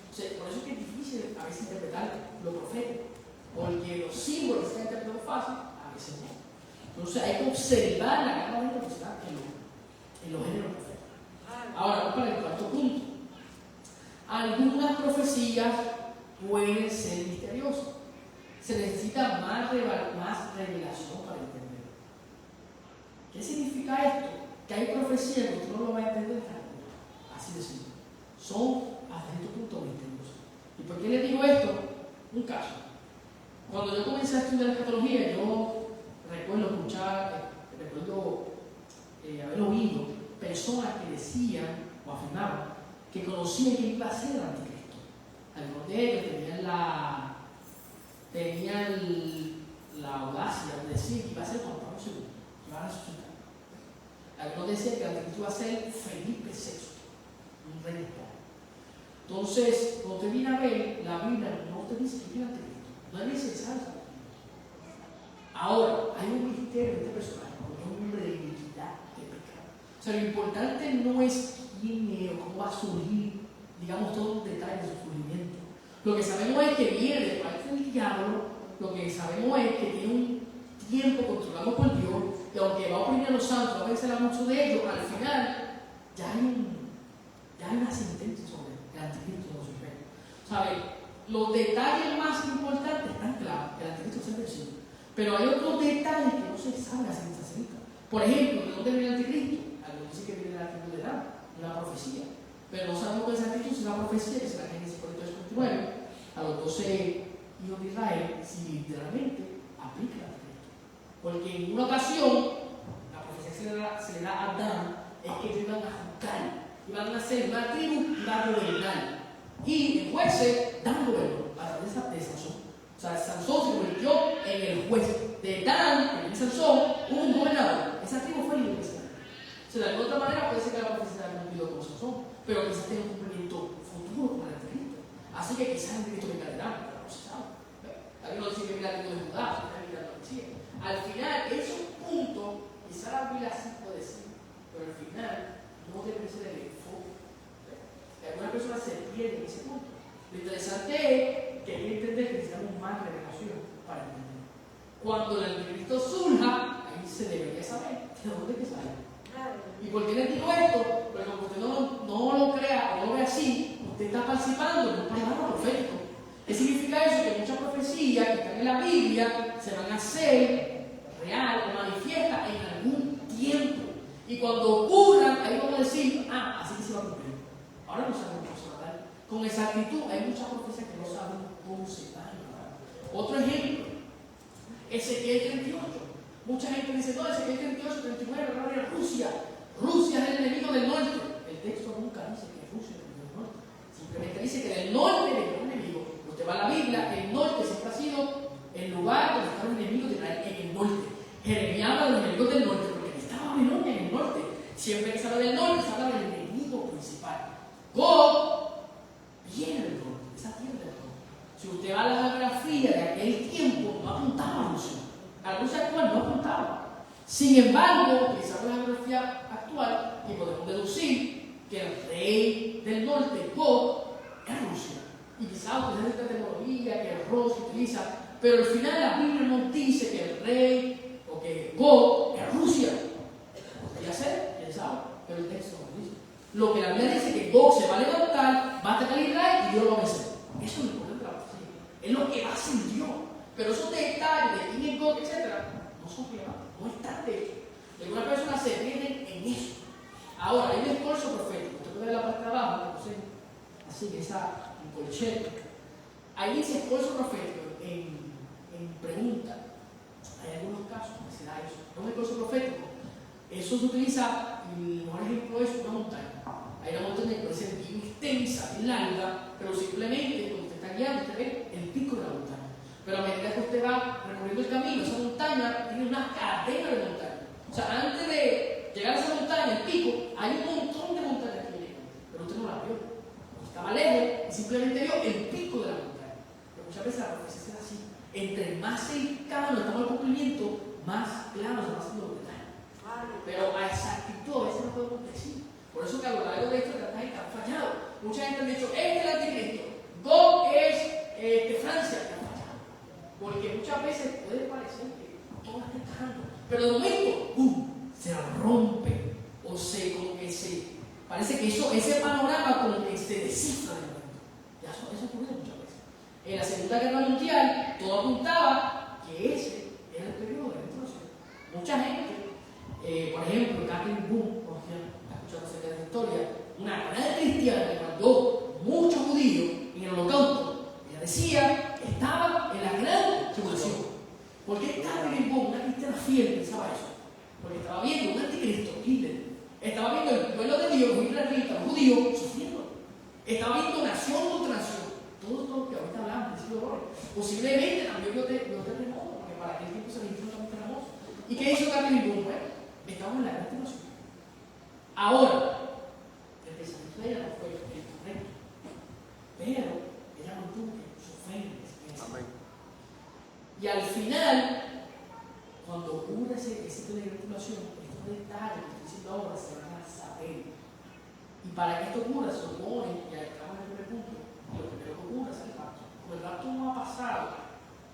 O sea, por eso es que es difícil a veces interpretar lo profético, porque los símbolos se interpretan fácil, a veces no. Entonces hay que observar la gran velocidad en los géneros proféticos. Ahora, vamos para el cuarto punto. Algunas profecías pueden ser misteriosas. Se necesita más revelación para entender. ¿Qué significa esto? Que hay profecías que usted no lo va a entender así de simple. Son hasta cierto punto misteriosas. ¿Y por qué le digo esto? Un caso. Cuando yo comencé a estudiar escatología, yo recuerdo haber oído personas que decían o afirmaban que conocían que iba a ser el anticristo. Algunos de ellos tenían la audacia de decir que iba a ser Juan Pablo II, que iba a resucitar. Algunos decían que el anticristo iba a ser Felipe VI, un rey español. Entonces, cuando te viene a ver, la Biblia no te dice que es el anticristo, no es necesario. Ahora, hay un misterio de este personaje, porque es un hombre de iniquidad, de pecado. O sea, lo importante no es quién es o cómo va a surgir, digamos, todos los detalles de su surgimiento. Lo que sabemos es que viene de parte del diablo, lo que sabemos es que tiene un tiempo controlado por Dios, y aunque va a oprimir a los santos, va a vencer a muchos de ellos, al final ya hay una sentencia sobre el anticristo de los imperios. ¿Sabe? Los detalles más importantes están claros, que el anticristo se vencido. Pero hay otros detalles que no se saben a ciencia cierta. Por ejemplo, ¿de dónde viene el anticristo? Algunos dicen que viene de la tribu de Dan, una profecía. Pero no sabemos que ese anticristo es una profecía que será Génesis 42:29 a los 12 hijos de Israel, si literalmente aplica el anticristo. Porque en una ocasión, la profecía que se le da a Adán es que ellos iban a juzgar, iban a ser una tribu, iban a gobernar. Y en jueces, Dan gobernó a través de Sansón. O sea, Sansón se convirtió en el juez. De Dan, en Sansón, hubo un gobernador. Esa tribu fue libre. O O sea, de alguna otra manera puede ser que la profecía se haya cumplido con Sansón, pero quizás tenga un cumplimiento futuro con el Anticristo. Así que quizás el Anticristo venga adelante, pero no se sabe. Alguien no dice que venga el Anticristo de Judá, que venga la profecía. Al final, esos puntos, quizás la Biblia sí puede decir, pero al final no debe ser el enfoque. Algunas personas se pierden en ese punto. Lo interesante es que hay que entender que necesitamos más revelación para entender. Cuando el Anticristo surja, ahí se debería saber de dónde que sale. ¿Y por qué les digo esto? Porque aunque usted no lo crea o no lo ve así, usted está participando en un panorama profético. ¿Qué significa eso? Que muchas profecías que están en la Biblia se van a hacer real o manifiestas en algún tiempo. Y cuando ocurran, ahí vamos a decir, así que se va a cumplir. Ahora no sabemos cómo se va a dar. Con exactitud, hay muchas profecías que no sabemos cómo se van a dar. Otro ejemplo, Ezequiel 38. Mucha gente dice, no, Ezequiel 38, 39, era Rusia. Rusia es el enemigo del norte. El texto nunca dice que Rusia es el enemigo del norte. Simplemente dice que del norte es el enemigo. Usted va a la Biblia, el norte siempre ha sido el lugar donde están los enemigos de Israel, en el norte. Jeremías habla de los enemigos del norte, porque estaba Babilonia en el norte. Siempre que se habla del norte, se habla del enemigo principal. Gog viene del norte, esa tierra del norte. Si usted va a la geografía de aquel tiempo, no apuntaba a Rusia. A Rusia actual no apuntaba. Sin embargo, utilizando la geografía actual, y podemos deducir que el rey del norte, Gog, es Rusia. Y quizás utilizan esta tecnología que el Ross utiliza, pero al final la Biblia nos dice que el rey o que Gog es Rusia. Podría ser, quién sabe, pero el texto no lo dice. Lo que la Biblia dice es que Gog se va a levantar, va a atacar a Israel y Dios lo va a vencer. Eso es lo importante de la profecía. Es lo que va a hacer Dios. Pero esos detalles de quién es Gog, etc., no son relevantes, no están de hecho. Y algunas personas se pierden en eso. Ahora, hay un esfuerzo profético. Usted puede ver la parte de abajo, no sé, así que esa colchete. Hay ese esfuerzo profético en pregunta. Hay algunos casos que se da eso. No es un esfuerzo profético. Eso se utiliza, y el mejor ejemplo es una montaña. Hay una montaña que puede ser bien extensa, bien larga, pero simplemente cuando usted está guiando, usted ve el pico de la montaña. Pero a medida que usted va recorriendo el camino, esa montaña tiene una cadena de montañas. O sea, antes de llegar a esa montaña, el pico, hay un montón de montañas que llegan, pero usted no la vio. Estaba lejos y simplemente vio el pico de la montaña. Pero muchas veces la profecía es así. Entre más cercano estamos al cumplimiento, más claro se va haciendo los detalles. Pero a exactitud a veces no podemos decir. Por eso que a lo largo de esto han fallado. Mucha gente ha dicho, este es el Anticristo, Gog es de Francia. Porque muchas veces puede parecer que todo está encajando, pero de momento, se rompe, o como que parece que ese panorama como que se descifra de momento. Ya eso ocurre muchas veces. En la Segunda Guerra Mundial, todo apuntaba que ese era el periodo de restauración. Mucha gente, por ejemplo, Catherine Boone, por ejemplo, escuchando acerca de la historia, una gran cristiana que mandó muchos judíos en el Holocausto, ella decía que estaba en la gran tribulación. ¿Por qué Catherine Boone, una cristiana fiel, pensaba eso? Porque estaba viendo un anticristo, Hitler. Estaba viendo el pueblo de Dios, los israelitas, los judíos, sufriendo. Estaba viendo nación contra nación. Todo esto que ahorita hablamos, ese dolor. Posiblemente también vio terremotos, porque para aquel tiempo se registró también terremotos. ¿Y qué hizo Catherine Boone? Bueno, estaba en la gran tribulación. Ahora, el pensamiento de ella no fue el correcto, pero ella mantuvo su fe en Amén. Y al final, cuando ocurre ese tipo de tribulación, estos detalles que estoy diciendo ahora se van a saber. Y para que esto ocurra, se supone, y acabamos en el primer punto, lo primero que ocurre es el rapto. Como el rapto no ha pasado,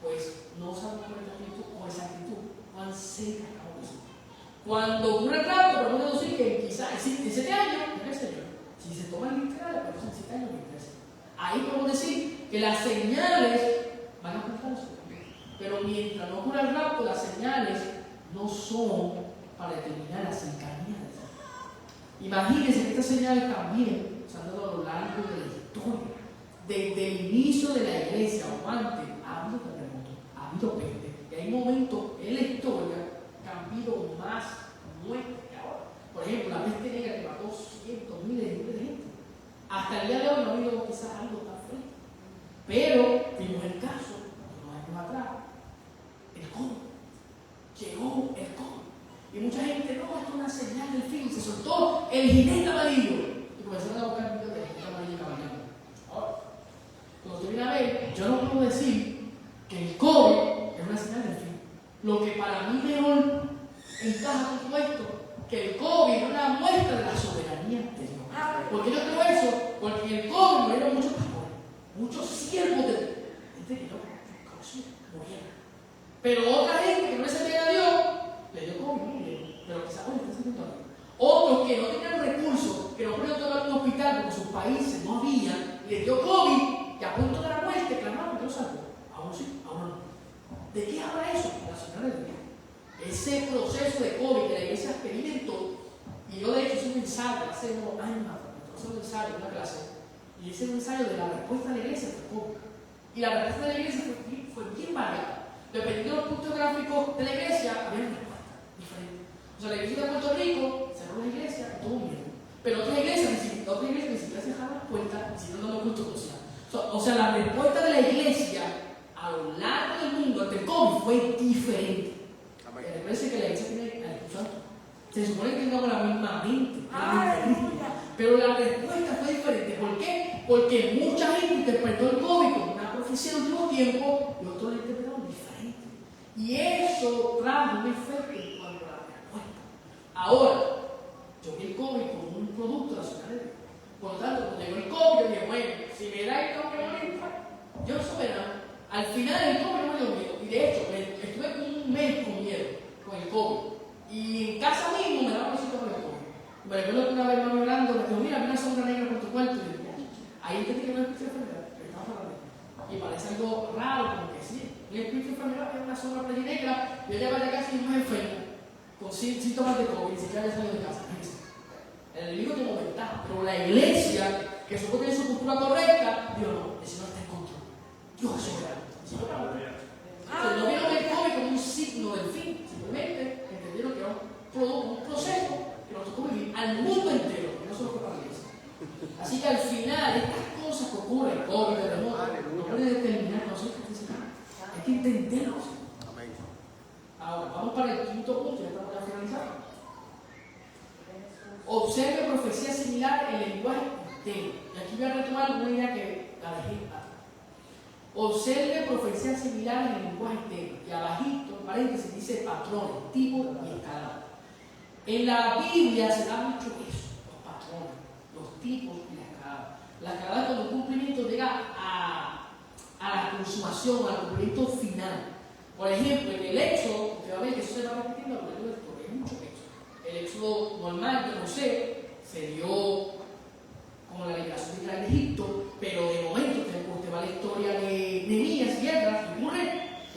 pues no sabemos con exactitud cuán cerca estamos de eso. Cuando ocurre el rapto, podemos decir que quizás en 7 años, no es el Señor. Si se toma el literal, pues en 7 años, ahí podemos decir que las señales van a apuntarse. Pero mientras no ocurra el rapto, las señales no son para determinar la cercanía de Dios. Imagínense que estas señales también se han dado a lo largo de la historia. Desde el inicio de la iglesia o antes, ha habido terremotos, ha habido peste. Y hay momentos en la historia que han habido más muertes que ahora. Por ejemplo, la peste negra que mató cientos, miles de gente. Hasta el día de hoy no ha habido quizás algo tan fuerte. Pero vimos el caso, unos años atrás, el COVID. Llegó el COVID. Y mucha gente, no, esto es una una señal del fin, se soltó el jinete amarillo. Y comenzaron a buscar videos del jinete amarillo caminando. Ahora, cuando usted viene a ver, yo no puedo decir que el COVID es una señal del fin. Lo que para mí mejor encaja con todo esto, que el COVID es una muestra de la soberanía de Dios. ¿Por qué yo creo eso? Porque en el COVID murieron muchos pastores, muchos siervos de gente que no conocía, murieron. Pero otra gente que no le servía a Dios, le dio COVID, murieron. Pero quizás hoy está sintiendo algo. Otros que no tenían recursos, que no pudieron tomar un hospital porque sus países no había, les dio COVID y a punto de la muerte clamaron que Dios salvó. Aún sí, aún no. ¿De qué habla eso? La señal de Dios. Ese proceso de COVID que la iglesia experimentó, y yo de hecho hice un ensayo hace unos años atrás, hice un ensayo en una clase, y ese ensayo de la respuesta de la iglesia fue COVID. Y la respuesta de la iglesia fue bien variada. Dependiendo de los puntos gráficos de la iglesia, había una respuesta diferente. O sea, la iglesia de Puerto Rico cerró la iglesia y todo bien. Pero otras iglesias ni siquiera cerraron las puertas, ni siquiera dando culto social. O sea, la respuesta de la iglesia a lo largo del mundo ante el COVID fue diferente. Recuerden que la iglesia tiene el Espíritu Santo. Se supone que tengamos la misma mente, pero la respuesta fue diferente. ¿Por qué? Porque mucha gente interpretó el COVID como una profecía del último tiempo y otros la interpretaron diferente. Y eso trajo un efecto en cuanto a la respuesta. Ahora, yo vi el COVID como un producto de la ciudad de Dios. Por lo tanto, cuando llegó el COVID, yo dije, bueno, si me da el COVID, yo soberano. Al final el COVID no me dio miedo. Y de hecho, estuve como un mes con miedo, con el COVID. Y en casa mismo me daba cositas con el COVID. Me recuerdo que una vez me hablando, me dijo, mira, vi una sombra negra por tu cuarto. Y yo dije, ahí entendí que no es espíritu de enfermedad, que estaba hablando. Y parece algo raro, como que sí. Y el espíritu de enfermedad es una sombra por allí negra. Yo llevaba de casa y me enfermo, con síntomas de COVID, ni siquiera había salido de casa. El enemigo tomó ventaja, pero la iglesia, que supo tener su cultura correcta, dijo, no, el Señor está en control. Dios es soberano. No vieron el COVID como un signo del fin, simplemente entendieron que era un proceso que nos tocó vivir al mundo entero, que no solo fue para la iglesia. Así que al final, estas cosas que ocurren, COVID, terremoto, no pueden determinar nosotros qué significa. Hay que entenderlo. Ahora, vamos para el quinto punto, ya estamos ya finalizando. Observe profecía similar en lenguaje externo. Y aquí voy a retomar una idea que la dejé atrás. Observe profecía similar en el lenguaje externo. Y abajito, en paréntesis, dice patrones, tipos y escala. En la Biblia se da mucho eso, los patrones, los tipos y la escala. La escala es cuando un cumplimiento llega a la consumación, al cumplimiento final. Por ejemplo, en el Éxodo, usted va a ver que eso se va repitiendo a lo largo de la historia, hay mucho Éxodo. El Éxodo normal de José se dio con la liberación de Israel de Egipto, pero de momento usted va a la historia de Nehemías y Esdras y ocurre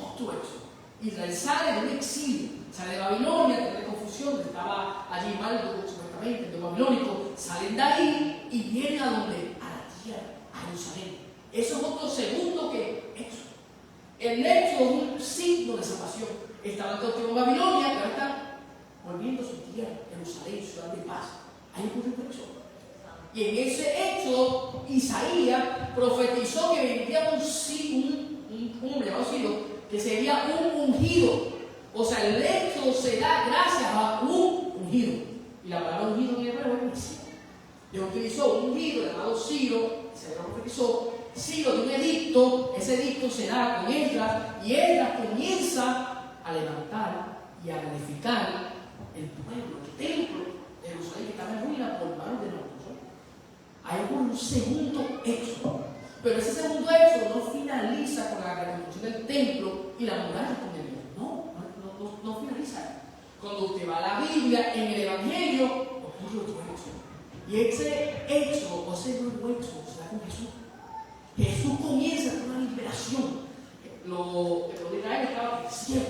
otro Éxodo. Israel sale de un exilio, sale de Babilonia, de confusión, estaba allí Marduk supuestamente, el de babilónico, salen de ahí y vienen a donde? A la tierra, a Jerusalén. Eso es otro segundo que Éxodo. El Éxodo es un signo de salvación. Estaban cautivados en Babilonia, que ahora están volviendo a su tierra, Jerusalén, ciudad de paz. Ahí ocurre el Éxodo. Y en ese Éxodo, Isaías profetizó que vendría un hombre llamado Ciro, que sería un ungido. O sea, el Éxodo se da gracias a un ungido. Y la palabra ungido en hebreo es Mesías. Dios utilizó un ungido llamado Ciro, se lo profetizó. Ciro de un edicto, ese edicto se da con Esdras, y Esdras comienza a levantar y a edificar el pueblo, el templo de Jerusalén, que estaba en ruina por manos de Nabucodonosor. Hay un segundo Éxodo, pero ese segundo Éxodo no finaliza con la reconstrucción del templo y la muralla con el mundo. No finaliza. Cuando usted va a la Biblia, en el Evangelio, ocurre otro Éxodo. Y ese Éxodo, o ese nuevo Éxodo, se da con Jesús. Jesús comienza con una liberación. El pueblo de Israel estaba en el cielo.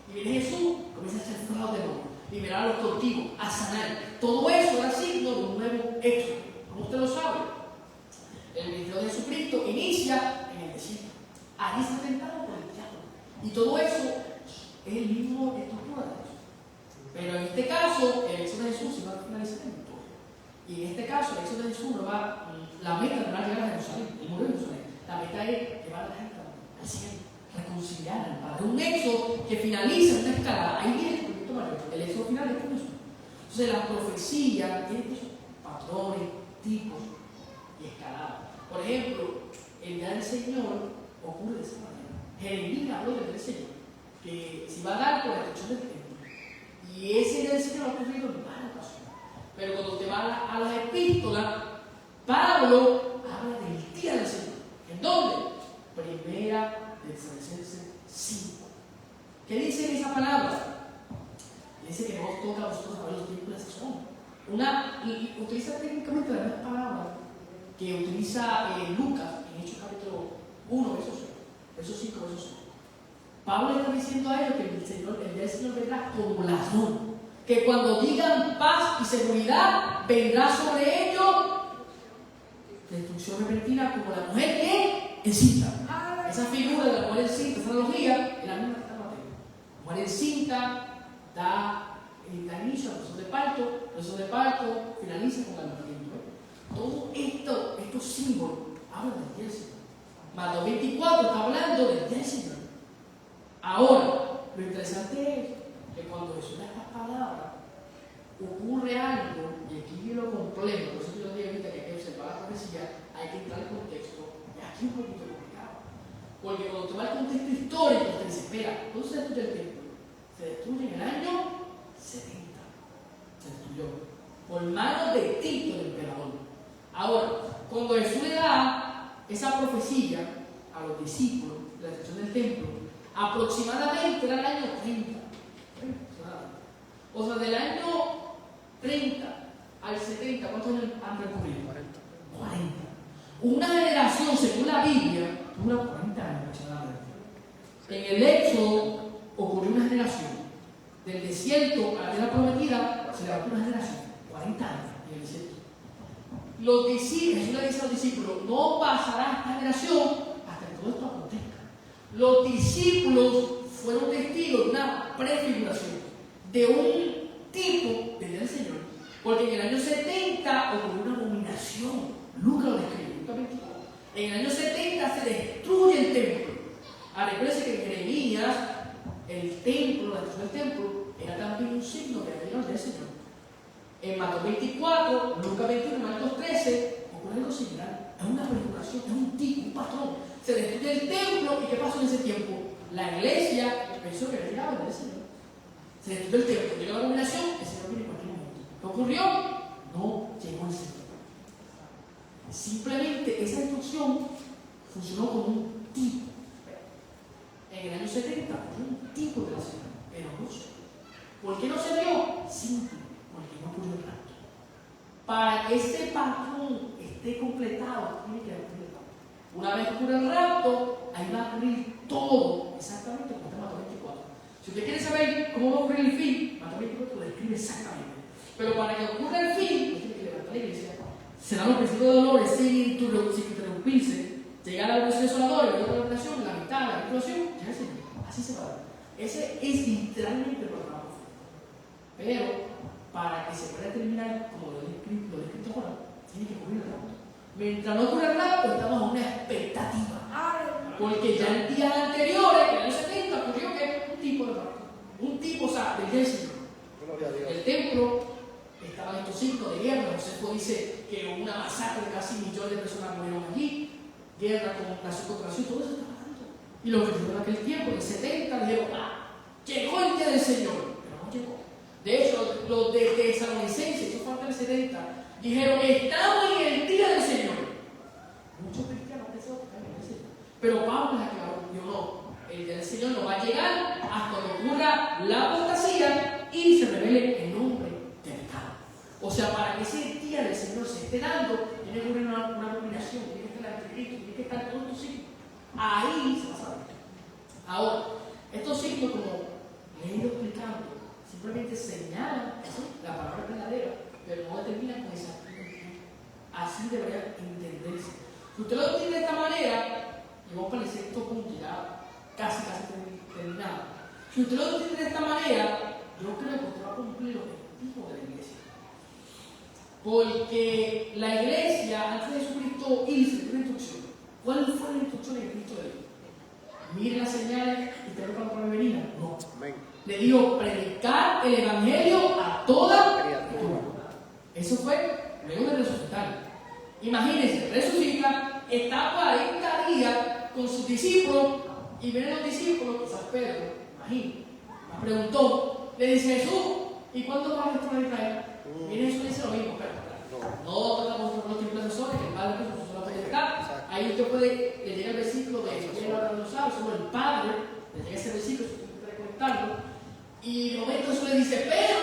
Y viene Jesús, comienza a echar fuego de nuevo, liberar a los cautivos, a sanar. Todo eso era signo de un nuevo Éxodo. Como usted lo sabe, el ministerio de Jesucristo inicia en el desierto. Allí está tentado por el diablo. Y todo eso es el mismo estructura de eso. Pero en este caso, el Éxodo de Jesús se va a finalizar en victoria. Y en este caso, el Éxodo de Jesús no va. La meta no va a llegar a Jerusalén, el muro de Jerusalén. La meta es llevar a la gente al cielo, reconciliar al Padre. Un Éxodo que finaliza en una escalada. Ahí viene el cumplimiento mayor. El Éxodo final es con Jesús. O Entonces la profecía tiene esos patrones, tipos y escaladas. Por ejemplo, el día del Señor ocurre de esa manera. Jeremías habló del día del Señor, que se va a dar por la destrucción del templo. Y ese día del Señor ha ocurrido en varias ocasiones. Pero cuando te vas a las epístolas, Pablo habla del día del Señor. ¿En dónde? Primera de Tesalonicenses 5. ¿Qué dice en esa palabra? Dice que no os toca a vosotros saber los tiempos de la sazón. Y utiliza técnicamente la misma palabra que utiliza Lucas en Hechos capítulo 1, versos 5, versos 6. Pablo está diciendo a ellos que el día del Señor vendrá como ladrón. Que cuando digan paz y seguridad, vendrá sobre ellos destrucción repentina como la mujer que encinta. Esa figura de la mujer encinta, esa analogía, es la misma que está en Mateo. La mujer encinta da inicio al proceso de parto finaliza con el nacimiento. Todo estos símbolos hablan del día del Señor. Mateo 24 está hablando del día del Señor. Ahora, lo interesante es que cuando Jesús da estas palabras, ocurre algo, y aquí yo lo completo, por eso yo lo digo ahorita que hay que observar la profecía, hay que entrar en contexto, y aquí un poquito complicado. Porque cuando tú vas al contexto histórico, te dice, espera, ¿cuándo se destruye el templo? Se destruye en el año 70. Se destruyó. Por manos de Tito, el emperador. Ahora, cuando Jesús le da esa profecía a los discípulos de la destrucción del templo, aproximadamente era el año 30. O sea, del año 30 al 70, ¿cuántos años han transcurrido? 40. Una generación, según la Biblia, dura 40 años aproximadamente. En el Éxodo ocurrió una generación. Del desierto a la tierra prometida se levantó una generación. 40 años en el desierto. Los discípulos, Jesús le dice a los discípulos, no pasará esta generación hasta que todo esto acontezca. Los discípulos fueron testigos de una prefiguración, de un tipo de día del Señor, porque en el año 70 ocurrió una abominación. Lucas lo describe, Lucas 24. En el año 70 se destruye el templo. Recuérdense que en Jeremías el templo, la destrucción del templo, era también un signo de la venida del Señor. En Mateo 24, Lucas 21, Marcos 13, ocurre algo similar. Es una prefiguración, es un tipo, un patrón. Se destruye el templo, ¿y qué pasó en ese tiempo? La iglesia pensó que llegaba el Señor. Se destruyó el templo, llegó la abominación, el Señor viene en cualquier momento. ¿Qué ocurrió? No llegó el Señor. Simplemente esa destrucción funcionó como un tipo. En el año 70 fue un tipo de la ciudad, pero no se dio. ¿Por qué no se dio? Simple, porque no ocurrió el rapto. Para que ese patrón esté completado, tiene que ocurrir el rapto. Una vez que ocurre el rapto, ahí va a ocurrir todo exactamente como está en Mateo 24. Si usted quiere saber cómo va a ocurrir el fin, Mateo 24 lo describe exactamente. Pero para que ocurra el fin, usted tiene que levantar la iglesia, serán los principios de dolores sin interrumpirse, llegar a la oración desoladora, y la oración, la mitad, la tribulación, ya es así se va a dar. Ese es literalmente el programa profético. Pero para que se pueda terminar, como lo he descrito ahora, tiene que ocurrir el rapto. Mientras no ocurra el rapto, estamos a una expectativa. Porque ya en días anteriores, en el año 70, ocurrió que un tipo de rapto. Un tipo, o sea, del día del Señor. El templo. Estaban estos signos de guerra. Josefo dice que hubo una masacre de casi millones de personas murieron allí. Guerra con nación contra nación, todo eso está pasando. Y los que en aquel tiempo, en el 70, dijeron, llegó el día del Señor. Pero no llegó. De hecho, los de Tesalonicenses, eso fue antes del 70, dijeron, estamos en el día del Señor. Muchos cristianos pensaron que están en el Señor. Pero Pablo les aclaró, dijo, no, el día del Señor no va a llegar hasta que ocurra la apostasía y se revele el nombre del pecado. O sea, para que ese día del Señor se esté dando, tiene que haber una abominación, tiene que estar el anticristo, tiene que estar todos estos signos. Ahí se va a saber. Ahora, estos signos, como les he ido explicando, simplemente señalan la palabra verdadera, pero no determinan con esa. Así debería entenderse. Si usted lo entiende de esta manera, y vamos para el sexto punto, ya casi terminado. Si usted lo entiende de esta manera, yo creo que usted va a cumplir los objetivos de la iglesia. Porque la iglesia, antes de Jesucristo, hizo una instrucción. ¿Cuál fue la instrucción que Cristo le dio? Miren las señales y tengan para la venida. No. Amén. Le dijo, predicar el evangelio a toda eso fue luego de resucitar. Imagínense, resucita, está 40 días con sus discípulos y vienen los discípulos, quizás Pedro, imagínate, me preguntó, le dice Jesús, ¿y cuándo vas a retornar a Israel? Viene Jesús y dice lo mismo, pero no tratamos los impresores, que el Padre que nos la potestad. Ahí usted puede, le llega el versículo de Jesús ahora no sabe, solo el Padre, le llega ese versículo, si usted puede conectarlo, y de momento Jesús le dice, pero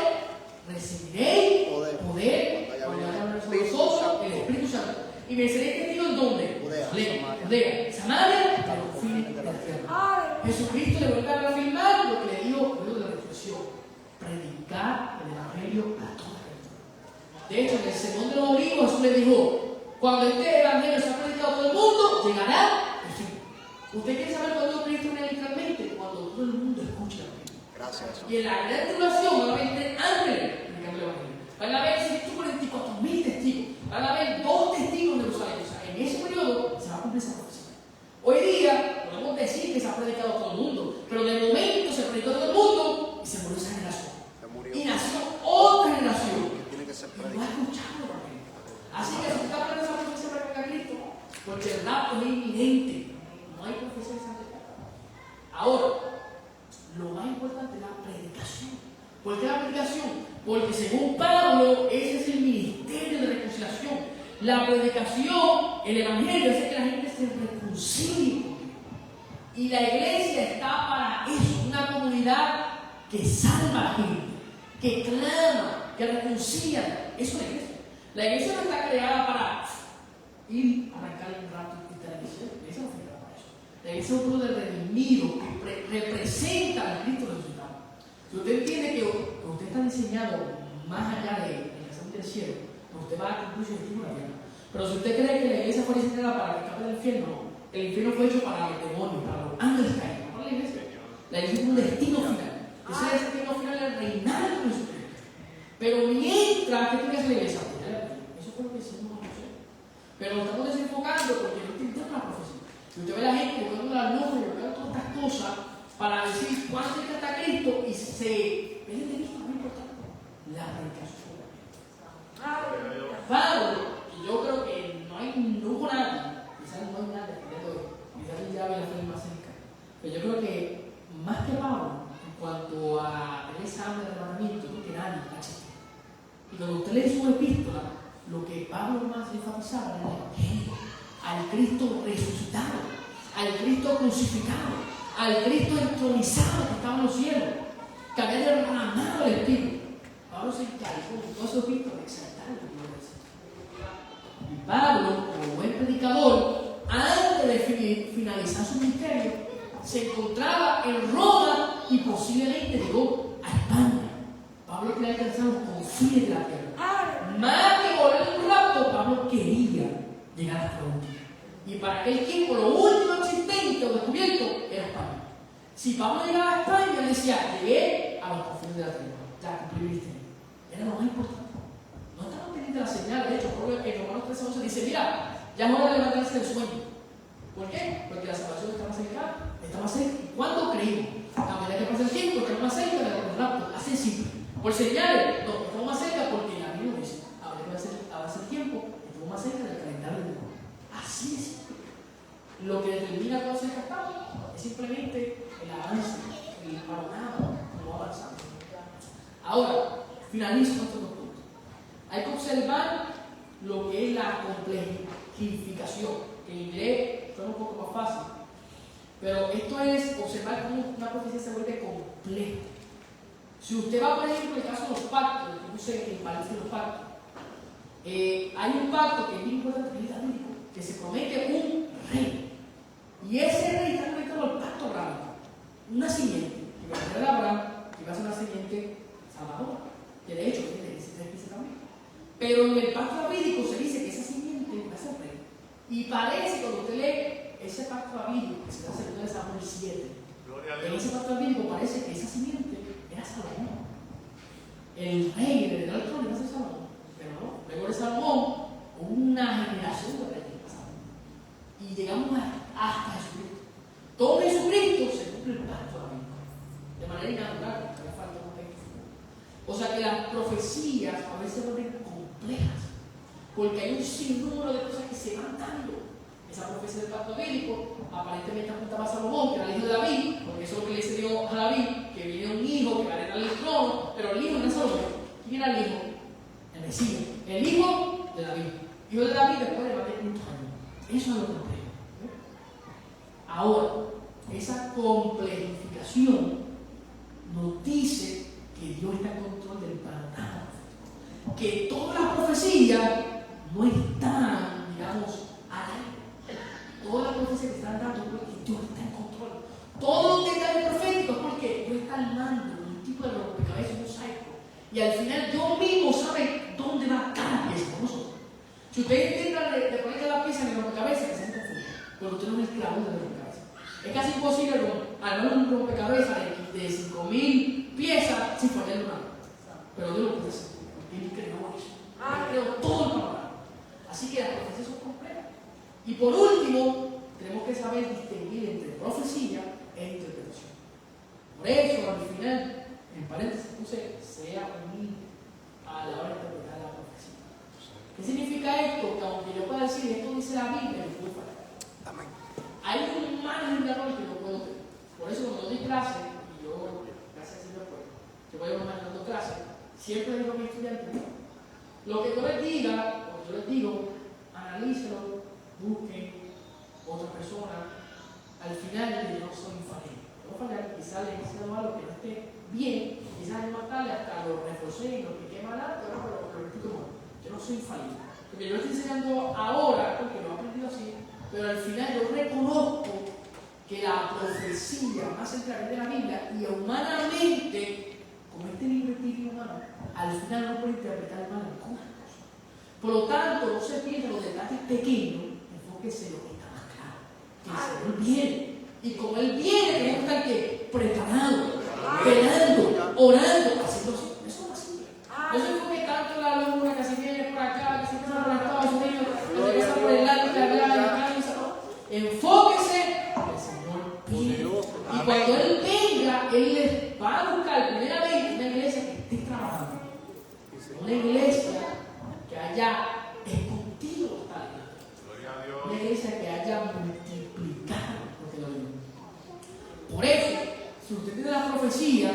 recibiréis poder cuando haya sobre vosotros el Espíritu Santo. Y me seréis testigos en dónde? Judea, Samaria, hasta los fines de la tierra. Jesucristo le vuelve a reafirmar lo que le dijo luego de la resurrección: predicar el Evangelio a toda la gente. De hecho, en el Sermón de los Olivos Jesús le dijo: cuando este Evangelio sea predicado a todo el mundo, llegará el fin. ¿Usted quiere saber cuándo Cristo viene literalmente? Cuando todo el mundo escucha el Evangelio. Gracias. Y en la gran tribulación van a haber 3 ángeles predicando el Evangelio. Van a haber 144.000 testigos. Van a haber 2 testigos en Jerusalén. O sea, en ese periodo se va a cumplir esa profecía. Hoy día podemos decir que se ha predicado a todo el mundo, pero de momento se predicó a todo el mundo y se murió esa generación. Y nació otra generación. Tiene que ser Y no ha predicado. escuchado el Evangelio. Así que si usted está hablando de esa profecía para que a Cristo, porque el rapto es inminente. No hay profecía de santidad. Ahora, lo más importante es la predicación. ¿Por qué la predicación? Porque según Pablo, ese es el ministerio de reconciliación. La predicación, el Evangelio, hace que la gente se reconcilie con Dios. Y la iglesia está para eso, una comunidad que salva a la gente, que clama, que reconcilia. Eso es la iglesia. La iglesia no está creada para ir a arrancar un rato y quitar la iglesia. La iglesia no fue creada para eso. La iglesia es un pueblo de redimido que representa al Cristo resucitado. Si usted entiende que usted está diseñado más allá de la del cielo, usted va a cumplir su destino en la tierra. Pero si usted cree que la iglesia fue diseñada para el escape del infierno, el infierno fue hecho para los demonios, para los ángeles caídos, no para la iglesia. La iglesia tiene un destino final. Ese destino final es reinar con Jesucristo. Pero mientras que tengas la iglesia, eso fue lo que hicimos nosotros. Pero nos estamos desenfocando porque no entendemos la profecía. Si usted ve a la gente buscando las nubes, buscando todas estas cosas para decir cuánto está Cristo y se ve de Cristo, no importa la predicación. Pablo, y yo creo que no hubo nadie, quizás no hay nadie, quizás ya ve la fe más cerca, pero yo creo que más que Pablo, en cuanto a el examen de arrebatamiento, yo creo que nadie ha existido. Y cuando usted lee su epístola, lo que Pablo más enfatizaba era el Evangelio, al Cristo resucitado, al Cristo crucificado, al Cristo entronizado que estaba en los cielos, que había derramado el Espíritu. Pablo se encargó en todo su epístola de exaltar el Espíritu. Y Pablo, como buen predicador, antes de finalizar su ministerio, se encontraba en Roma y posiblemente llegó a España. Pablo quería alcanzar los confines de la tierra. Más que volver un rapto, Pablo quería llegar hasta la última. Y para aquel tiempo, lo último existente o descubierto era España. Si Pablo llegaba a España, él decía: llegué a los confines de la tierra, ya cumplí mi ministerio. Era lo más importante. No estaba pendiente de la señal. De hecho, en Romanos 13:11 dice: mira, ya es hora de levantarse del sueño. ¿Por qué? Porque la salvación está más cerca. Está más cerca. ¿Cuándo creímos? A medida que pasa el tiempo, estamos más cerca del rapto. Así simple. Por señales, no, estamos más cerca porque la Biblia dice: a medida que avanza el tiempo, estamos más cerca del calendario de Dios. Así es. Lo que determina cuándo se estamos es simplemente el avance, el panorama, cómo avanzamos. Ahora, finalizo con estos 2 puntos. Hay que observar lo que es la complejificación, que en inglés suena un poco más fácil, pero esto es observar cómo una profecía se vuelve compleja. Si usted va, por ejemplo, en el caso de los pactos, yo puse el país de los pactos, hay un pacto que es muy importante, que es el davídico, que se promete un rey. Y ese rey está conectado al pacto abrahámico, una simiente, que va a ser de Abraham, que va a ser una simiente salvadora, que de hecho tiene 16 también. Pero en el pacto davídico se dice que esa simiente va a ser rey. Y parece, cuando usted lee ese pacto davídico, que se da en 2 Samuel 7, en ese pacto davídico parece que esa simiente era Salomón. El rey, el heredero del trono, iba a ser Salomón. Pero no, luego de Salomón, una generación de reyes pasaron. Y llegamos hasta Jesucristo. Todo Jesucristo se cumple el pacto davídico. De manera innatural, porque le falta un pequeño. O sea que las profecías a veces vuelven complejas. complejas, porque hay un sinnúmero de cosas que se van dando. Esa profecía del pacto bíblico aparentemente apuntaba a Salomón, que era el hijo de David, porque eso es lo que le dice Dios a David, que viene un hijo que va a heredar el trono, pero el hijo no es Salomón. ¿Quién era el hijo? El Mesías, el hijo de David. Hijo de David después de más de 500 años. Eso es lo complejo. Ahora, esa complejificación nos dice que Dios está en control del panorama, que todas las profecías no están, digamos, al aire. Todas las profecías que están dando, porque Dios está en control. Todo lo que está en profético es porque Dios está armando un tipo de rompecabezas, un mosaico. Y al final Dios mismo sabe dónde va cada pieza con nosotros. Si usted intenta de poner cada pieza en el rompecabezas, que se confunde, porque usted no es el esclavo del rompecabezas. Es casi imposible armar un rompecabezas de 5.000 piezas sin ponerle una. Pero Dios lo puede hacer. Él creó eso. Él creó todo el panorama. Así que las profecías son complejas. Y por último, tenemos que saber distinguir entre profecía e interpretación. Por eso, al final, en paréntesis puse, sea humilde a la hora de interpretar la profecía. ¿Qué significa esto? Que aunque yo pueda decir esto dice la Biblia, me puedo fallar. Hay un margen de error que yo puedo tener. Por eso cuando doy clase, y yo, gracias a Dios, yo voy dando clases, siempre digo a mis estudiantes, lo que yo les diga, o yo les digo, analícelo, busquen otra persona. Al final yo no soy infalible. No fallar, quizás les he enseñado algo que no esté bien, quizás más tarde hasta lo reforcé y lo expliqué mal antes, pero lo repito mal. Yo no soy infalible. Porque yo lo estoy enseñando ahora, porque lo he aprendido así, pero al final yo reconozco que la profecía más central de la Biblia y humanamente, como este libro espíritu humano, al final no puede interpretar mal algunas cosas. Por lo tanto, no se pierdan los detalles pequeños, enfóquese en lo que está más claro. Que el Señor viene. Y como Él viene, tenemos que estar ¿qué? Preparados, velando, orando, haciendo así. Eso es así. No se enfoque tanto en la luna, que si viene por acá, que si viene por acá, que si viene pasa por el lado, que allá, enfóquese en el Señor viene. Y cuando Él venga, Él les va a buscar primeramente una iglesia que esté trabajando. Una iglesia que haya escondido los talentos. Una iglesia que haya multiplicado lo que lo dio. Por eso, si usted tiene la profecía,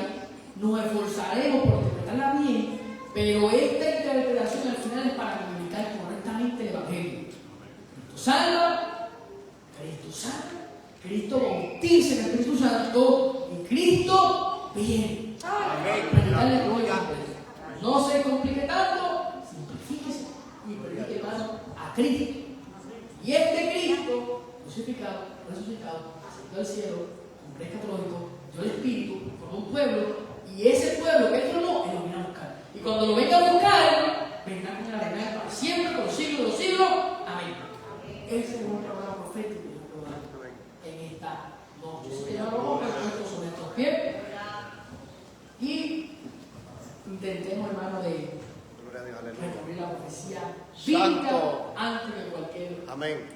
nos esforzaremos por interpretarla bien, pero esta interpretación al final es para comunicar correctamente el Evangelio. Cristo salva, Cristo sana, Cristo bautiza en el Espíritu Santo y Cristo viene. Predicarle el Evangelio. No se complique tanto, simplifíquese y predique hermano a Cristo. Y este Cristo, crucificado, resucitado, ascendió al cielo, cumple escatológico, dio el Espíritu, formó un pueblo, y ese pueblo que Él formó, Él lo viene a buscar. Y cuando lo venga a buscar, vendrá con la verdad para siempre, por los siglos de los siglos. Amén. Ese es un programa profético que yo puedo dar en esta noche. Así que ya lo vamos a ver puestos sobre nuestros pies. Y intentemos, hermano, de recurrir la profecía bíblica antes de cualquier amén.